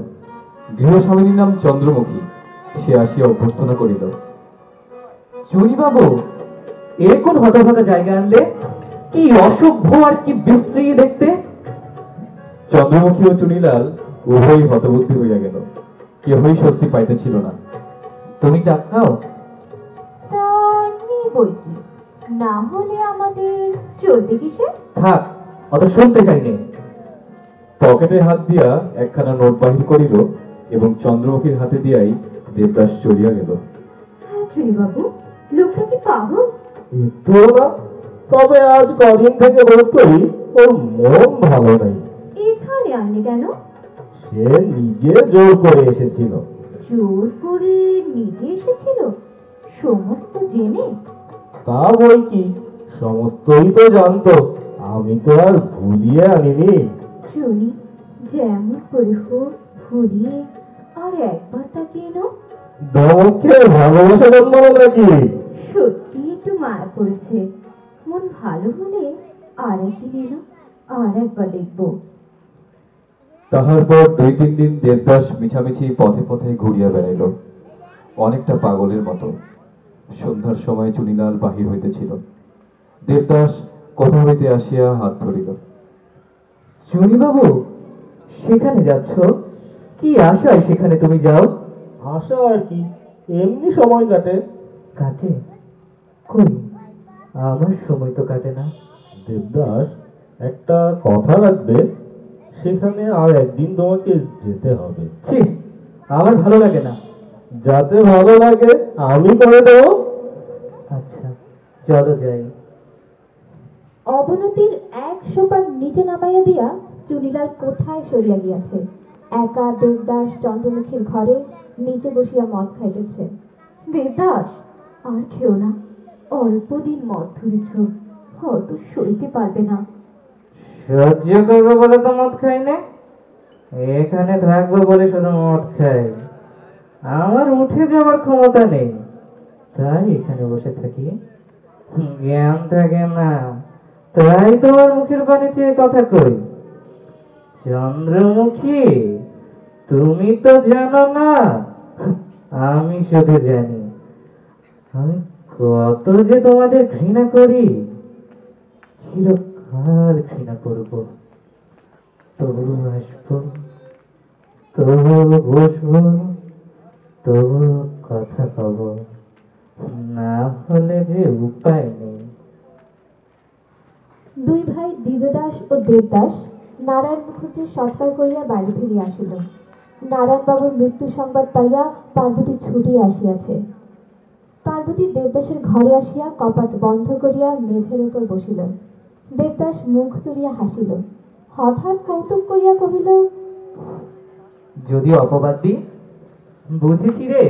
S5: গৃহস্বামিনীর নাম চন্দ্রমুখী। সে আসিয়া অভ্যর্থনা করিল।
S7: চুনি বাবু, এ কোন হতভাগা জায়গা আনলে? কি অসভ্য আর কি বিশ্রী দেখতে।
S5: চন্দ্রমুখী ও চুনিলাল উভয়ই হতবুদ্ধি হইয়া গেল। কেহই স্বস্তি পাইতেছিল না।
S7: তুমি ডাক নাও।
S4: তা নিবই কি, না হলে আমাদের চলবে কিসে?
S7: থাক, অত শুনতে চাইনি।
S5: পকেটে হাত দিয়া একখানা নোট বাহির করিল এবং চন্দ্রমুখীর হাতে দিয়াই দেবদাস চলিয়া গেল।
S4: হ্যাঁ চুনি বাবু, লোকটা কি পাগল?
S2: একটু না, তবে আজ কদিন থেকে বোধ করি ওর মন ভালো নাই।
S4: এখানে আনলে কেন?
S2: সে নিজে জোর করে এসেছিল।
S4: জোর করে নিজে এসেছিল? সমস্ত জেনে?
S2: তা বই কি, সমস্তই তো জানতো, আমি তো আর ভুলিয়ে আনিনি।
S4: চলি, যেমন করে হোক ভুলিয়ে আর একবার তাকে এনো।
S2: দমকে ভালোবাসা জন্মানো নাকি?
S4: সত্যি একটু মায়া পড়েছে। মন ভালো হলে আর একদিন এলো, আর একবার দেখবো।
S5: তাহার পর 2-3 দিন দেবদাস মিছামিছি পথে পথে ঘুরিয়া বেড়াইল, অনেকটা পাগলের মতো। সন্ধ্যার সময় চুনিলাল বাহির হইতেছিল। দেবদাস কোথা হইতে আসিয়া হাত ধরিল।
S7: চুনিবাবু, সেখানে যাচ্ছ? কি আশায় সেখানে তুমি যাও?
S8: আশা আর কি, এমনি সময় কাটে।
S7: কাটে? কই, আমার সময় তো কাটে না।
S8: দেবদাস, একটা কথা রাখবে, সেখানে আর একদিন তোমাকে যেতে হবে।
S7: ছি, আমার ভালো লাগে না।
S8: যাতে ভালো লাগে আমি করে দেবো।
S7: আচ্ছা, চলো যাই।
S4: অবনতির এক সোপান নিচে নামাইয়া দিয়া চুনিলাল কোথায় সরিয়া গিয়াছে। একা দেবদাস চন্দ্রমুখীর ঘরে নিচে বসিয়া মদ খাইতেছে। দেবদাস, আর খেও না, অল্প দিন মদ ধরেছ, হয়তো সইতে পারবে না।
S7: সহ্য করবো বলে তো মদ খাই না, এখানে থাকবো বলে শুধু মদ খাই। আমার উঠে যাওয়ার ক্ষমতা নেই, তাই এখানে বসে থাকি। জ্ঞান থাকে না, তাই তোমার মুখের পানে চেয়ে কথা কই। চন্দ্রমুখী, তুমি তো জানো না, আমি শুধু জানি আমি কত যে তোমাদের ঘৃণা করি, চিরকাল ঘৃণা করব। তবু আসবো, তবু বসবো, তবু কথা কব, না হলে যে উপায় নেই।
S4: দুই ভাই দ্বিজদাস ও দেবদাস নারায়ণ মুখুজ্জের সৎকার করিয়া বাড়ি ফিরিয়া আসিল। নারায়ণবাবুর মৃত্যু সংবাদ পাইয়া পার্বতী ছুটিয়া আসিয়াছে। পার্বতী দেবদাসের ঘরে আসিয়া কপাট বন্ধ করিয়া মেঝের উপর বসিল। দেবদাস মুখ তুলিয়া হাসিল, হঠাৎ কৌতুক করিয়া কহিল,
S7: যদি অপবাদ দিই? বুঝেছি রে,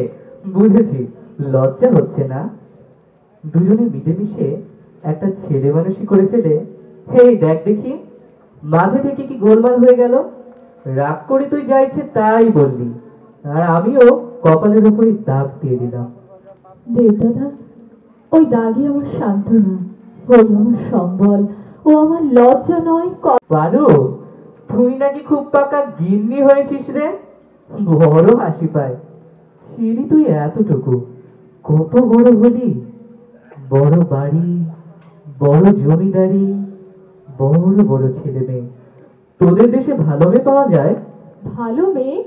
S7: বুঝেছি, লজ্জা হচ্ছে না? দুজনে মিলেমিশে একটা ছেলে মানুষই করে ফেলে। এই দেখ দেখি, মাঝে থেকে কি গোলমাল হয়ে গেল। রাগ করে তুই যা ইচ্ছে তাই বললি, আর আমিও কপালের উপরই দাগ দিয়ে দিলাম।
S3: দেবদাদা, ওই দাগই আমার সান্ত্বনা, ওই আমার সম্বল, ও আমার লজ্জা নয়।
S7: পারো, তুই নাকি খুব পাকা গিন্নি হয়েছিস রে, বড় হাসি পায়। ছিলি তুই এতটুকু, কত বড় হলি। বড় বাড়ি, বড় জমিদারি, বড় বড় ছেলে মেয়ে। তোদের দেশে ভালো মেয়ে পাওয়া যায়?
S3: ভালো মেয়ে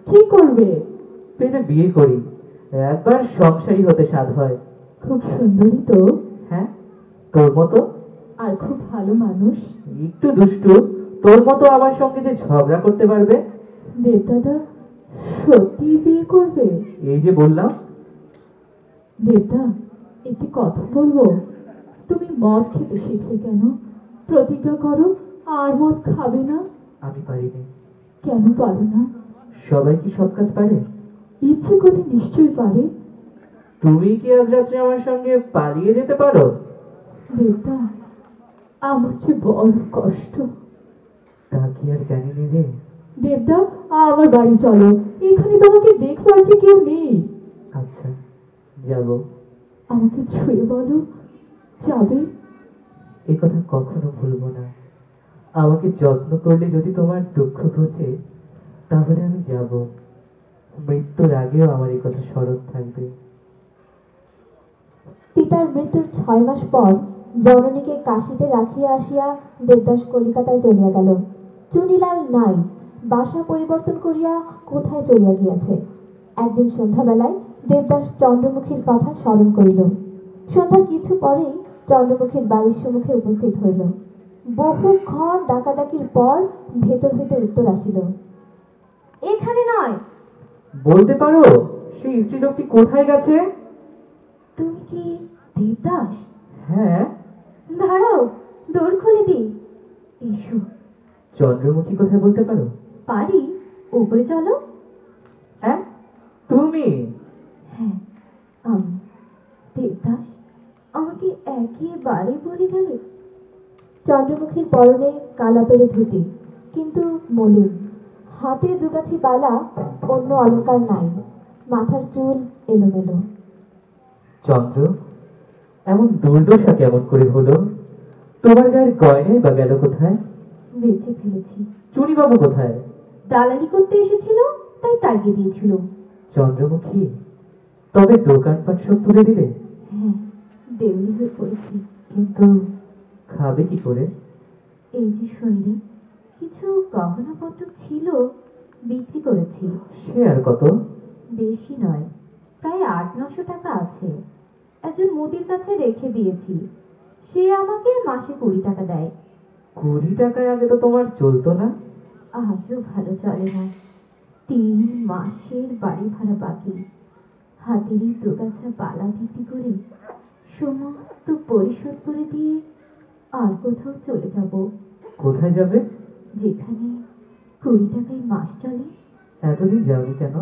S3: কি করবে?
S7: পেলে বিয়ে করি, একবার সংসারী হতে স্বাদ হয়।
S3: খুব সুন্দরী তো,
S7: হ্যাঁ, তোর মতো।
S3: আর খুব ভালো মানুষ।
S7: একটু দুষ্টু, তোর মতো আমার সঙ্গে যে ঝগড়া করতে পারবে।
S3: দেবদাদা, সত্যি বিয়ে করবে?
S7: এই যে বললাম।
S3: দেবদা, একটি কথা বলবো। তুমি মদ খেতে শিখলে কেন? প্রতিজ্ঞা করো আর মদ খাবে না।
S7: আমি পারিনি।
S3: কেন পারো না?
S7: সবাই কি সব কাজ পারে?
S3: ইচ্ছে করলে নিশ্চয়ই পারে।
S7: তুমি কি আজ রাত্রে আমার সঙ্গে পালিয়ে যেতে পারো?
S3: দেবদা, আমার যে বড় কষ্ট।
S7: তা কি আর জানি নে রে।
S3: দেবদা, আমার বাড়ি চলো, এখানে তোমাকে দেখবার যে কেউ নেই।
S7: আচ্ছা, যাব।
S3: আমাকে ছুঁয়ে বলো, যাবে?
S7: এ কথা কখনো ভুলবো না। আমাকে যত্ন করলে যদি তোমার দুঃখ ঘোচে, তাহলে আমি যাব। মৃত্যুর আগেও আমার এই কথা স্মরণ থাকবে।
S4: পিতার মৃত্যুর 6 মাস পর জননীকে কাশীতে রাখিয়া আসিয়া দেবদাস কলিকাতায় চলিয়া গেল। চুনিলাল নাই, বাসা পরিবর্তন করিয়া কোথায় চলিয়া গিয়াছে। একদিন সন্ধ্যাবেলায় দেবদাস চন্দ্রমুখীর কথা স্মরণ করিল। সন্ধ্যার কিছু পরেই চন্দ্রমুখীর বাড়ির সম্মুখে উপস্থিত হইল। বহুক্ষণ ডাকাডাকির পর ভেতর হইতে উত্তর আসিল, এখানে নয়।
S7: বলতে পারো সেই স্ত্রীলোকটি কোথায় গেছে?
S4: তুমি কি দেবদাস?
S7: হ্যাঁ।
S4: দাঁড়াও, দোর খুলে দিই। এসো।
S7: চন্দ্রমুখী কোথায় বলতে পারো?
S4: পারি, উপরে চলো।
S7: হ্যাঁ, তুমি?
S4: হ্যাঁ, আমি। দেবদাস, আমাকে একেবারে বলে গেলে। চন্দ্রমুখীর পরনে কালা পেরে ধুতি, কিন্তু মলিন। হাতে দুগাছি বালা, অন্য অলংকার নাই। মাথার চুল এলোমেলো।
S7: চন্দ্র, এমন দুর্দশা কেমন করে হলো? তোমার গায়ের গয়নাই বা গেল কোথায়?
S4: বেঁচে ফেলেছি।
S7: চুনিবাবু কোথায়?
S4: দালালি করতে এসেছিল, তাই তাড়িয়ে দিয়েছিল।
S7: চন্দ্রমুখী, তবে দোকানপাট সব তুলে দিলে?
S4: হ্যাঁ, দেউলি হয়ে পড়েছি।
S7: কিন্তু খাবে কি করে?
S4: এই যে শুনলে, কিছু গহনাপত্র ছিল, বিক্রি করেছি।
S7: সে আর কত?
S4: বেশি নয়, প্রায় 800-900 টাকা আছে। একজন মুদির কাছে রেখে দিয়েছি, সে আমাকে মাসে 20 টাকা দেয়।
S7: 20 টাকায় আগে তো তোমার চলতো না?
S4: আজও ভালো চলে না। 3 মাসের বাড়ি ভাড়া বাকি। হাতেরই দুগাছা বালা বিক্রি করে সমস্ত পরিশোধ করে দিয়ে আর কোথাও চলে যাব।
S7: কোথায় যাবে?
S4: যেখানে 20 টাকায় মাস চলে।
S7: এতদিন যাওনি কেন?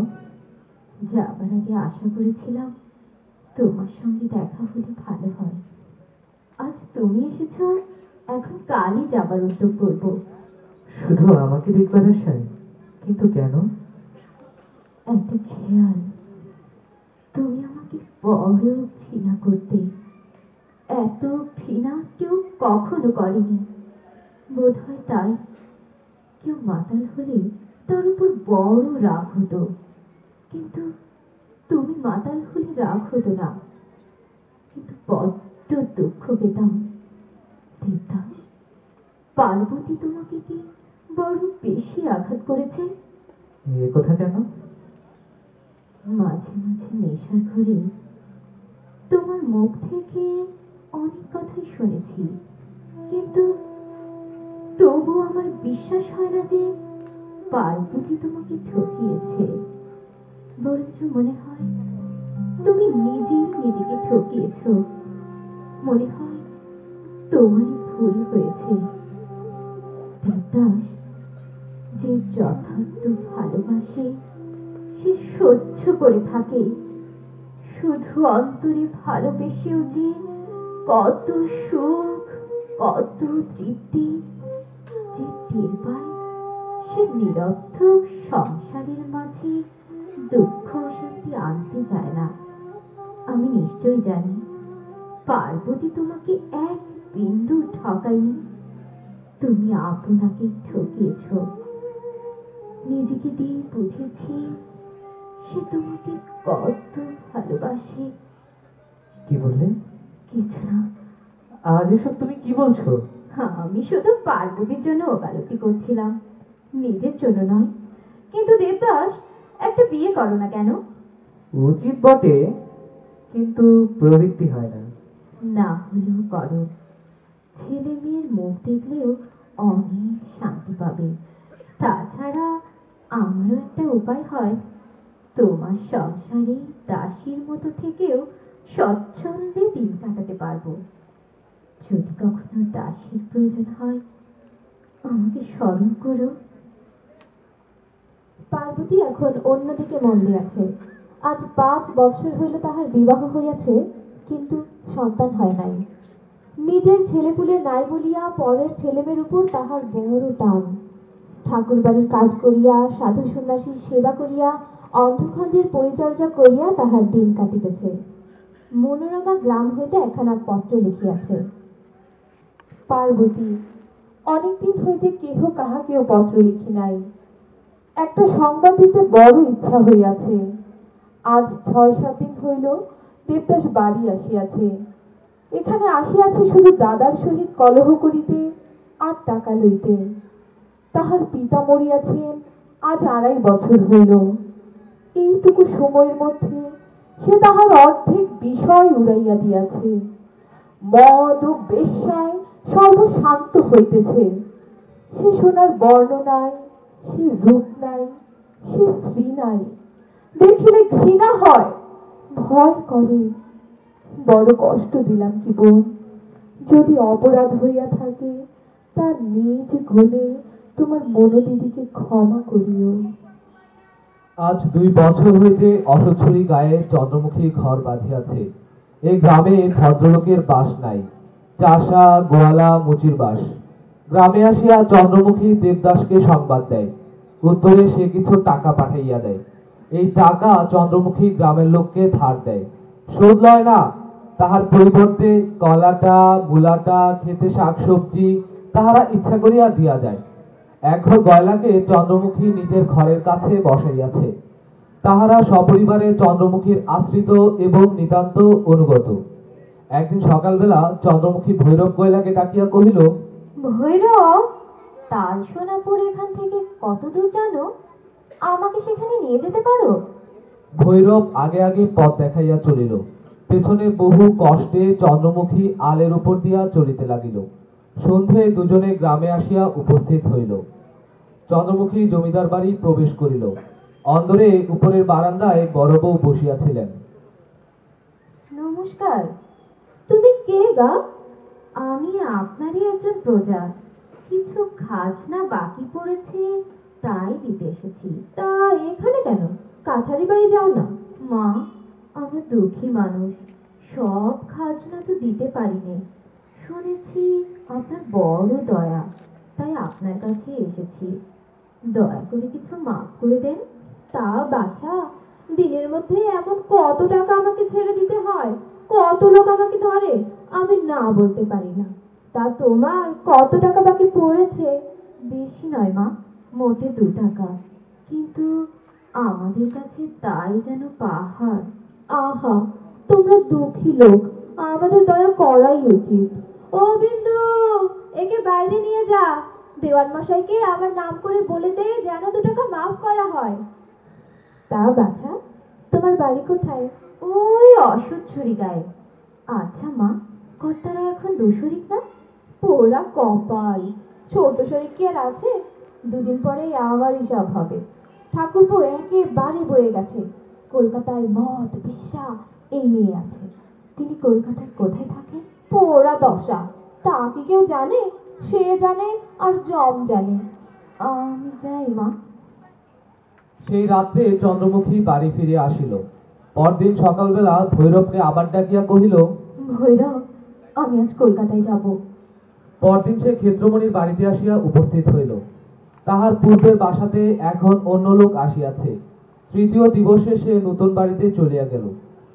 S4: যাবার আগে আশা করেছিলাম তোমার সঙ্গে দেখা হলে ভালো হয়। আজ তুমি এসেছ, এখন কালই যাবার উদ্যোগ করব।
S7: শুধু আমাকে দেখবার আশায়? কিন্তু কেন?
S4: একটা খেয়াল, তুমি আমাকে বড় ঘৃণা করতে। এত ঘৃণা কেউ কখনো করেনি। বোধ হয় তাই কেউ মাতাল হলে তার উপর বড় রাগ হতো, কিন্তু তুমি মাতাল হলে রাগ হতো না। কিন্তু বড্ড দুঃখ পেতাম। দেবদাস, পার্বতী তোমাকে কি বড় বেশি আঘাত করেছে?
S7: এ কথা কেন?
S4: মাঝে মাঝে নেশার ঘরে তোমার মুখ থেকে অনেক কথাই শুনেছি, কিন্তু তবু আমার বিশ্বাস হয় না যে পার্বতী তোমাকে ঠকিয়েছে। বরঞ্চ মনে হয় তুমি নিজেই নিজেকে ঠকিয়েছ। মনে হয় তোমারই ভুল হয়েছে। দেবদাস, যে যথার্থ ভালোবাসে সে সহ্য করে থাকে। শুধু অন্তরে ভালোবেসেও যে কত সুখ, কত তৃপ্তি যে টের পায়, সে নিরর্থক সংসারের মাঝে দুঃখ অশান্তি আনতে যায় না। আমি নিশ্চয় জানি পার্বতী তোমাকে এক বিন্দু ঠকায়নি। তুমি আপনাকে ঠকিয়েছ। নিজেকে দিয়ে বুঝেছি সে তোমাকে কত ভালোবাসে।
S7: কি বললে?
S4: কিছু না।
S7: আজ এসব তুমি কি বলছো?
S4: আমি শুধু পার্বতীর জন্য ওকালতি করছিলাম, নিজের জন্য নয়। কিন্তু দেবদাস, একটা বিয়ে করো না কেন?
S7: উচিত বটে, কিন্তু প্রবৃত্তি হয় না।
S4: না হলেও করো। ছেলে মেয়ের মুখ দেখলেও অনেক শান্তি পাবে। তাছাড়া আমারও একটা উপায় হয়, তোমার সংসারে দাসীর মতো থেকেও স্বচ্ছন্দে দিন কাটাতে পারবো। যদি কখনো দাসীর প্রয়োজন হয়, আমাকে স্মরণ করো। পার্বতী এখন অন্যদিকে মন দিয়াছে। আজ 5 বছর হইল তাহার বিবাহ হইয়াছে, কিন্তু সন্তান হয় নাই। নিজের ছেলেপুলে নাই বলিয়া পরের ছেলেমেয়ের উপর তাহার বড় টান। ঠাকুর বাড়ির কাজ করিয়া, সাধু সন্ন্যাসীর সেবা করিয়া, অন্ধখণ্ডের পরিচর্যা করিয়া তাহার দিন কাটিতেছে। মনোরমা গ্রাম হইতে একখানা পত্র লিখিয়াছে।
S3: পার্বতী, অনেকদিন হইতে কেহ কাহাকেও পত্র লিখি নাই। একটা সংবাদ দিতে বড় ইচ্ছা হইয়াছে। আজ 6-7 দিন হইল দেবদাস বাড়ি আসিয়াছে। এখানে আসিয়াছে শুধু দাদার সহিত কলহ করিতে আর টাকা লইতে। তাহার পিতা মরিয়াছেন আজ 2.5 বছর হইল। এইটুকু সময়ের মধ্যে সে তাহার অর্ধেক বিষয় উড়াইয়া দিয়াছে। মদ ও বেশ্যায় সর্বশান্ত হইতেছে। সে সোনার বর্ণ নাই, সে রূপ নাই, সে স্ত্রী নাই। দেখিলে ঘৃণা হয়, ভয় করে। বড় কষ্ট দিলাম কি বোন? যদি অপরাধ হইয়া থাকে তার নিজ গুণে তোমার মনোদিদিকে ক্ষমা করিও।
S2: আজ 2 বছর হইতে অসচ্ছরি গায়ে চন্দ্রমুখী ঘর বাঁধিয়াছে। এই গ্রামে ভদ্রলোকের বাস নাই, চাষা গোয়ালা মুচির বাস। গ্রামে আসিয়া চন্দ্রমুখী দেবদাসকে সংবাদ দেয়। উত্তরে সে কিছু টাকা পাঠাইয়া দেয়। এই টাকা চন্দ্রমুখী গ্রামের লোককে ধার দেয়, শোধ লয় না। তাহার পরিবর্তে কলাটা মূলাটা খেতে শাকসবজি তাহারা ইচ্ছা করিয়া দিয়া যায়। একঘর গয়লাকে চন্দ্রমুখী নিজের ঘরের কাছে বসাইয়াছে। তাহারা সপরিবারে চন্দ্রমুখীর আশ্রিত এবং নিতান্ত অনুগত। একদিন সকালবেলা চন্দ্রমুখী ভৈরব গয়লাকে ডাকিয়া কহিল,
S4: ভৈরব, তাল সোনাপুর এখান থেকে কত দূর জানো? আমাকে সেখানে নিয়ে যেতে পারো?
S2: ভৈরব আগে আগে পথ দেখাইয়া চলিল। পেছনে বহু কষ্টে চন্দ্রমুখী আলের উপর দিয়া চলিতে লাগিল। সন্ধে দুজনে গ্রামে আসিয়া উপস্থিত হইল। চন্দ্রমুখী জমিদার বাড়ি প্রবেশ করিল। অন্দরে উপরের বারান্দায় বড় বউ বসিয়াছিলেন।
S4: নমস্কার। তুমি কে গা? আমি আপনারই একজন প্রজা। কিছু খাজনা বাকি পড়েছে, তাই দিতে এসেছি। তা এখানে কেন? কাছারি বাড়ি যাও না। মা, আমরা দুঃখী মানুষ, সব খাজনা তো দিতে পারিনি। শুনেছি আপনার বড় দয়া, তাই আপনার কাছে এসেছি। দয়া করে কিছু মাফ করে দেন। তা বাছা, দিনের মধ্যে এমন কত টাকা আমাকে ছেড়ে দিতে হয়, কত লোক আমাকে ধরে, আমি না বলতে পারি না। তা তোমার কত টাকা বাকি পড়েছে? বেশি নয় মা, মোটে 2 টাকা। কিন্তু আমাদের কাছে তাই যেন পাহাড়। আহা, তোমরা দুঃখী লোক, আমাদের দয়া করাই উচিত। ও বিন্দু, একে বাইরে নিয়ে যা। দেওয়ান মশাইকে আমার নাম করে বলে দে যেন 2 টাকা মাফ করা হয়। তা বাছা, তোমার বাড়ি কোথায়? ওই অসুচ্ছুরি গায়ে। আচ্ছা মা, কর্তারা এখন 2 শরিক না? পোড়া কপাল, ছোট শরিক কি আর আছে? 2 দিন পরেই আমারই সব হবে। ঠাকুরপো একেবারে বয়ে গেছে, কলকাতায় মদ বিশা এই নিয়ে আছে। তিনি কলকাতায় কোথায় থাকেন? পোড়া দশা, তা কি কেউ জানে? সে জানে আর জম জানে। আমি যাই মা।
S2: সেই রাত্রে চন্দ্রমুখী বাড়ি ফিরিয়া আসিল। পরদিন সকালবেলা ভৈরবকে আবার ডাকিয়া কহিল,
S4: ভৈরব, আমি আজ কলকাতায় যাব।
S2: পরদিন সে ক্ষেত্রমণির বাড়িতে আসিয়া উপস্থিত হইল। তাহার পূর্বের বাসাতে এখন অন্য লোক আসিয়াছে। তৃতীয় দিবসে সে নতুন বাড়িতে চলিয়া গেল।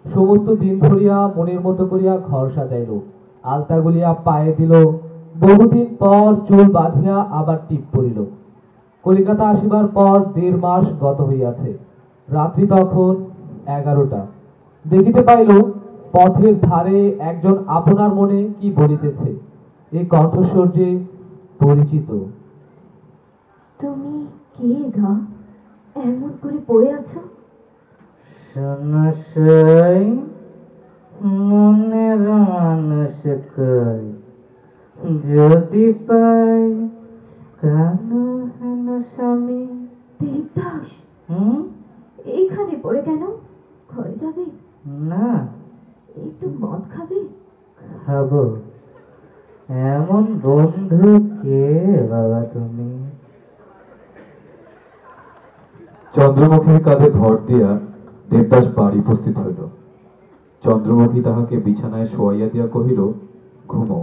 S2: সমস্ত দিন ধরিয়া মনের মতো করিয়া ঘর সাজাইল, আলতা গুলিয়া পায়ে দিল। বহুদিন পর চুল বাঁধিয়া আবার টিপ পড়িল। কলিকাতা আসিবার পর 1.5 মাস গত হইয়াছে। রাত্রি তখন 11টা। দেখিতে পাইল পথের ধারে একজন আপনার মনে কি বলিতেছে। এই কণ্ঠস্বর যে পরিচিত।
S4: তুমি কে গা? এমন করে পড়ে আছো?
S7: সমস্যাই মনের মানুষ কই, যদি পাই কেন হেন স্বামী।
S4: দেবদাস,
S7: হুম?
S4: এইখানে পড়ে কেন? ঘরে যাবে?
S7: না,
S4: একটু মদ খাবে?
S7: খাবো। এমন বন্ধু কে বাবা তুমি?
S5: চন্দ্রমুখীর কাঁধে ভর দিয়া দেবদাস বাড়ি উপস্থিত হইল। চন্দ্রমুখী তাহাকে বিছানায় শোয়াইয়া দিয়া কহিল, ঘুমো।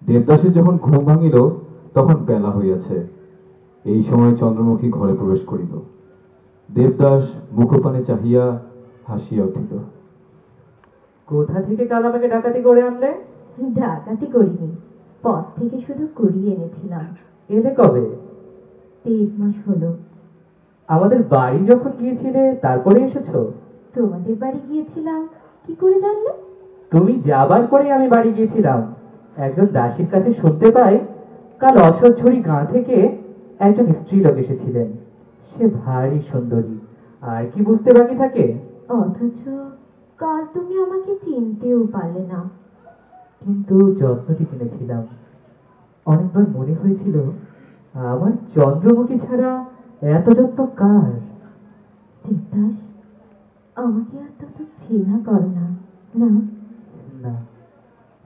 S5: দেবদাসের যখন ঘুম ভাঙিল তখন বেলা হইয়াছে। এই সময় চন্দ্রমুখী ঘরে প্রবেশ করিল। দেবদাস মুখপানে চাহিয়া হাসিয়া উঠিল।
S7: কোথা থেকে কাল আমাকে ডাকাতি করে আনলে?
S4: ডাকাতি করিনি, পথ থেকে শুধু কুড়িয়ে এনেছিলাম।
S7: এলে কবে?
S4: 1.5 মাস হলো।
S7: আমাদের বাড়ি যখন গিয়েছিলে তারপরে এসেছো?
S4: তোমাদের বাড়ি গিয়েছিলাম, কি করে জানলে?
S7: তুমি যাবার পরে আমি বাড়ি গিয়েছিলাম। একজন দাসীর কাছে শুনতে পাই কাল অসহ্যরি গাঁ থেকে একজন স্ত্রীলোক এসেছিলেন। সে ভারী সুন্দরী, আর কি বুঝতে বাকি থাকে?
S4: অথচ কাল তুমি আমাকে চিনতেও পারলে না।
S7: কিন্তু যত্নটি চিনেছিলাম। অনেকবার মনে হয়েছিল আমার চন্দ্রমুখী ছাড়া এত যত্ন কার?
S4: দেবদাস, আমাকে আর তত ঘৃণা করো না। না,
S7: না,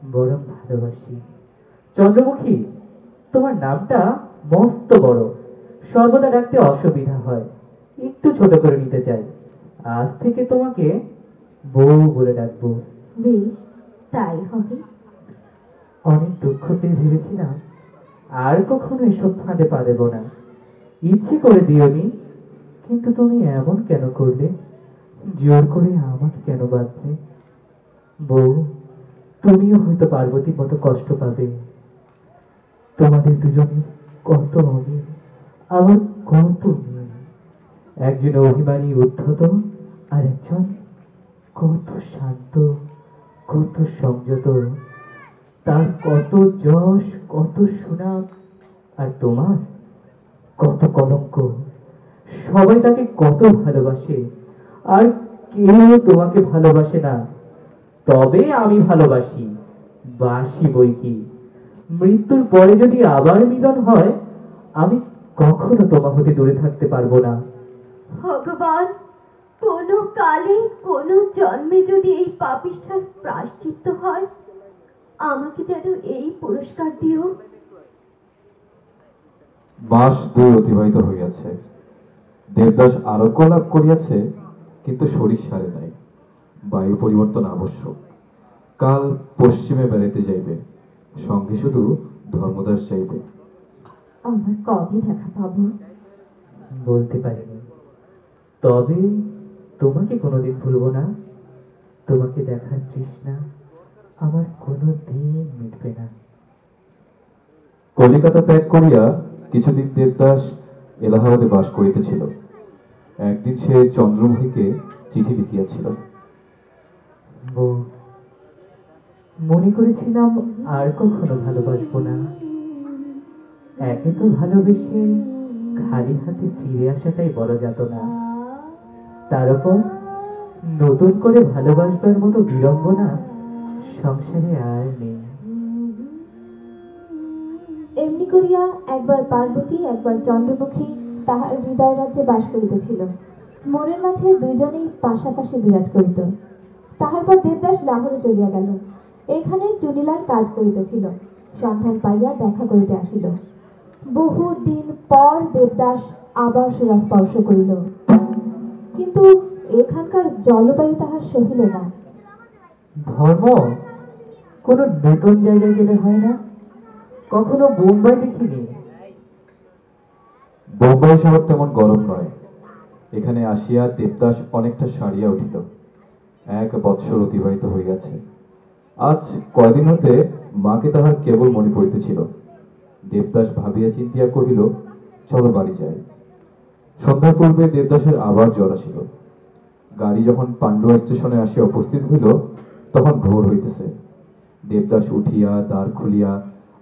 S7: বরং ভালোবাসি। চন্দ্রমুখী, তোমার নামটা মস্ত বড়, সর্বদা ডাকতে অসুবিধা হয়। একটু ছোট করে নিতে চাই। আজ থেকে তোমাকে বউ বলে ডাকবো।
S4: বেশ, তাই হবে।
S7: অনেক দুঃখ পেয়ে ভেবেছিলাম আর কখনো এসব ফাঁদে পা দেব না। ইচ্ছে করে দিওনি, কিন্তু তুমি এমন কেন করলে? জোর করে আমাকে কেন বাঁধলে? বউ, তুমিও হয়তো পার্বতীর মতো কষ্ট পাবে। তোমাদের দুজনের কত অমিল, আমার কত মিল। একজন অভিমানী উদ্ধত, আর একজন কত শান্ত, কত সংযত। তার কত যশ, কত সুনাম, আর তোমার কত কলঙ্ক। সবাই তাকে কত ভালোবাসে, আর কেউ তোমাকে ভালোবাসে না। তবে আমি ভালোবাসি, বাসি বই কি। মৃত্যুর পরে যদি আবার মিলন হয়, আমি কখনো তোমা হতে দূরে থাকতে পারবো না।
S4: ভগবান, কোনো কালে কোনো জন্মে যদি এই পাপিষ্ঠার প্রায়শ্চিত্ত হয়, আমাকে যেন এই পুরস্কার দিও।
S5: মাস 2 অতিবাহিত হইয়াছে। দেবদাস আরোগ্য লাভ করিয়াছে, কিন্তু শরীর সারে নাই। বায়ু পরিবর্তন আবশ্যক। কাল পশ্চিমে বেড়াইতে যাইবে, সঙ্গে শুধু ধর্মদাস যাইবে।
S4: আমার কবে দেখা পাবো?
S7: বলতে পারিনি, তবে তোমাকে কোনোদিন ভুলবো না। তোমাকে দেখার তৃষ্ণা আমার কোনোদিন মিটবে না।
S5: কলিকাতা ত্যাগ করিয়া কিছুদিন দেবদাস এলাহাবাদে বাস করিতেছিল। একদিন সে চন্দ্রমোহীকে চিঠি লিখিয়াছিল।
S7: বউ, মনে করেছিলাম আর কখনো ভালোবাসবো না। একে তো ভালোবেসে খালি হাতে ফিরে আসাটাই বড় যাতনা, তার উপর নতুন করে ভালোবাসবার মতো বিড়ম্বনা সংসারে আর নেই।
S4: এমনি করিয়া একবার পার্বতী একবার চন্দ্রমুখী তাহার হৃদয় রাজ্যে বাস করিতেছিল। মনের মাঝে দুইজনেই পাশাপাশি বিরাজ করিত। তাহার পর দেবদাস লাহোরে চলিয়া গেল। এখানে চুনিলার কাজ করিতেছিল। সন্ধান পাইয়া দেখা করিতে আসিল। বহু দিন পর দেবদাস আবার শিলা স্পর্শ করিল, কিন্তু এখানকার জলবায়ু তাহার সহিল না।
S7: ধর্ম কোনো নতুন জায়গায় গেলে হয় না? কখনো বোম্বাই দেখিনি।
S5: বোম্বাই শহর তেমন গরম নয়। এখানে আসিয়া দেবদাস অনেকটা সারিয়া উঠিল। 1 বৎসর অতিবাহিত হইয়াছে। আজ কয়দিন হতে মাকে তাহার কেবল মনে পড়িতেছিল। দেবদাস ভাবিয়া চিন্তিয়া কহিল, চলো বাড়ি যাই। সন্ধ্যার পূর্বে দেবদাসের আবার জ্বর আসিল। গাড়ি যখন পান্ডুয়া স্টেশনে আসিয়া উপস্থিত হইল, তখন ভোর হইতেছে। দেবদাস উঠিয়া দ্বার খুলিয়া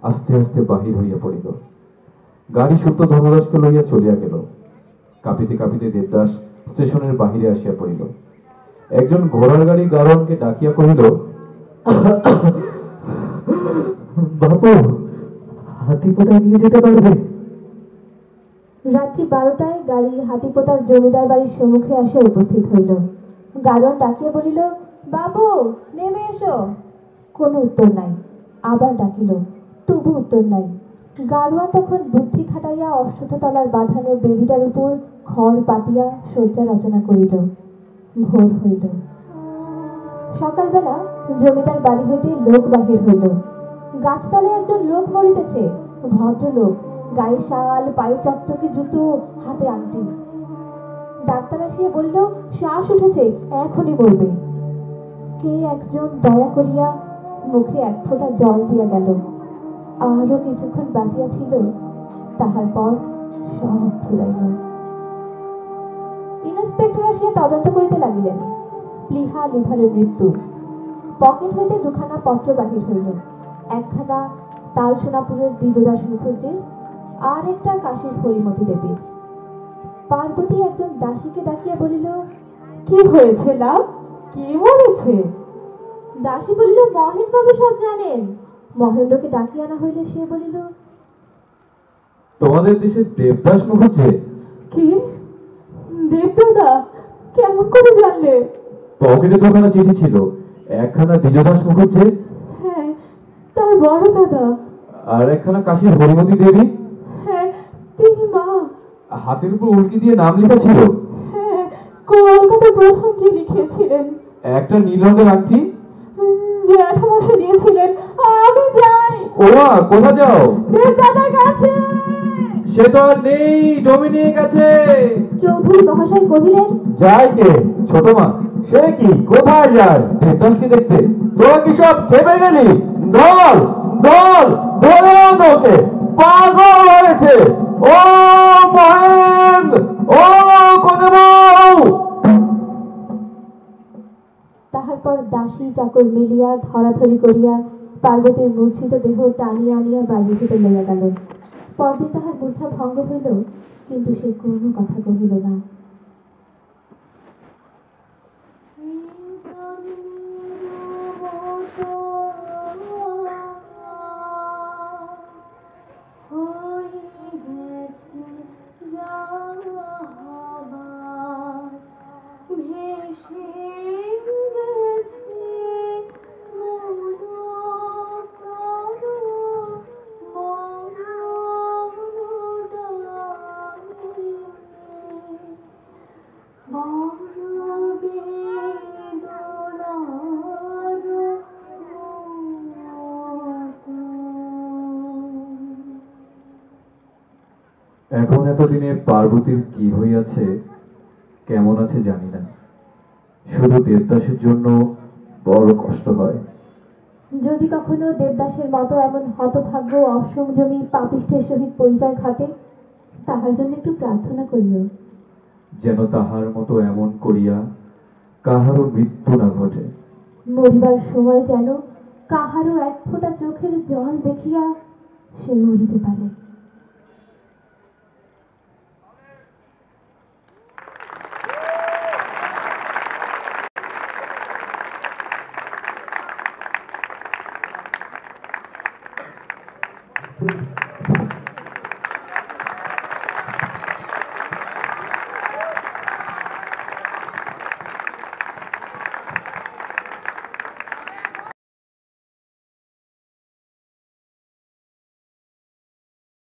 S5: আস্তে আস্তে বাহির হইয়া পড়িল। গাড়ি সত্য ধর্মদাসকে লইয়া চলিয়া গেল। কাঁপিতে কাঁপিতে দেবদাস স্টেশনের বাহিরে আসিয়া পড়িল। একজন ঘোড়ার গাড়ি গাড়োয়ানকে ডাকিয়া কহিল,
S7: বাবু, হাতিপোতায় নিয়ে যেতে পারবে?
S4: রাত্রি 12টায় গাড়ি হাতিপোতার জমিদার বাড়ির সম্মুখে আসিয়া উপস্থিত হইল। গাড়োয়ান ডাকিয়া বলিল, বাবু নেমে এসো। কোনো উত্তর নাই। আবার ডাকিল, তবু উত্তর নাই। গাড়োয়ান তখন বুদ্ধি খাটাইয়া অশ্বত্থতলার বাঁধানো বেদিটার উপর খড় পাতিয়া শয্যা রচনা করিল। ভোর হইল। সকালবেলা জমিদার বাড়ি হইতে লোক বাহির হইল। গাছতলায় একজন লোক মরিতেছে। ভদ্রলোক, গায়ে শাল, পায়ে চকচকে জুতো, হাতে আংটি। ডাক্তার আসিয়া বলল, শ্বাস উঠেছে, এখনই মরবে। কে একজন দয়া করিয়া মুখে 1 ফোঁটা জল দিয়া গেল। আরো কিছুক্ষণ বাঁচিয়া ছিল, তাহার পর সব ফুরাইল। ইন্সপেক্টর আসিয়া তদন্ত করিতে লাগিলেন। প্লীহা লিভারের মৃত্যু। পকেট হইতে 2খানা পত্র বাহির হইল। একখানা তালসোনাপুরের দ্বিজদাস মুখার্জির, আর একটা কাশীর হরিমতি দেবীর। পার্বতী একজন দাসীকে ডাকিয়া বলিল,
S3: কি হয়েছে লাভ? কে মরেছে?
S4: দাসী বলিল, মহেন্দ্রবাবু সব জানেন। মহেন্দ্রকে ডাকিয়া আনা হইলে সে বলিল,
S5: তোমাদের দেশের দেবদাস মুখার্জি?
S3: কি? দেবদাদা কেমন করে জানলে?
S5: পকেটে 2খানা চিঠি ছিল, একখানা দ্বিজদাস মুখার্জি,
S3: হ্যাঁ, তার বড় দাদা।
S5: আর একখানা কাশীর হরিমতি দেবী।
S3: হ্যাঁ, তিনি মা।
S5: হাতের উপর উল্কি দিয়ে নাম লেখা ছিল।
S3: হ্যাঁ, কলকাতা প্রথম গিয়ে লিখেছিলেন।
S5: একটা নীল রঙের আংটি
S3: জ্যাঠামশাই দিয়েছিলেন। আমি যাই।
S5: ওমা, কোথা যাও?
S3: দেবদাদার কাছে।
S5: সে তো আর নেই, ডোমিনিক আছে।
S4: চৌধুরী মহাশয় কহিলেন,
S8: যাই কে?
S5: ছোট মা।
S8: সে কি কোথায় যায়?
S5: দেবদাসকে দেখতে।
S8: তোরা কি সব খেপে গেলি? ধর ধর ধরে আন ওকে, পাগল হয়েছে। ও মহেন, ও কোনে বউ।
S4: তাহার পর দাসী চাকর মিলিয়া ধরাধরি করিয়া পার্বতীর মূর্ছিত দেহ টানিয়া আনিয়া বাড়ির ভিতর লইয়া গেল। পরদিন তাহার মূর্ছা ভঙ্গ হইল, কিন্তু সে কোনো কথা কহিল না।
S5: এখন এতদিনে পার্বতীর কি হইয়াছে, কেমন আছে জানি না। শুধু দেবদাসের জন্য বড় কষ্ট হয়।
S4: যদি কখনো দেবদাসের মতো এমন হতভাগ্য অসংযমী পাপিষ্ঠের সহিত পরিচয় ঘটে, তাহার জন্য একটু প্রার্থনা করিও,
S5: যেন তাহার মতো এমন করিয়া কাহারও মৃত্যু না ঘটে।
S4: মরিবার সময় যেন কাহারও এক ফোঁটা চোখের জল দেখিয়া সে মরিতে পারে।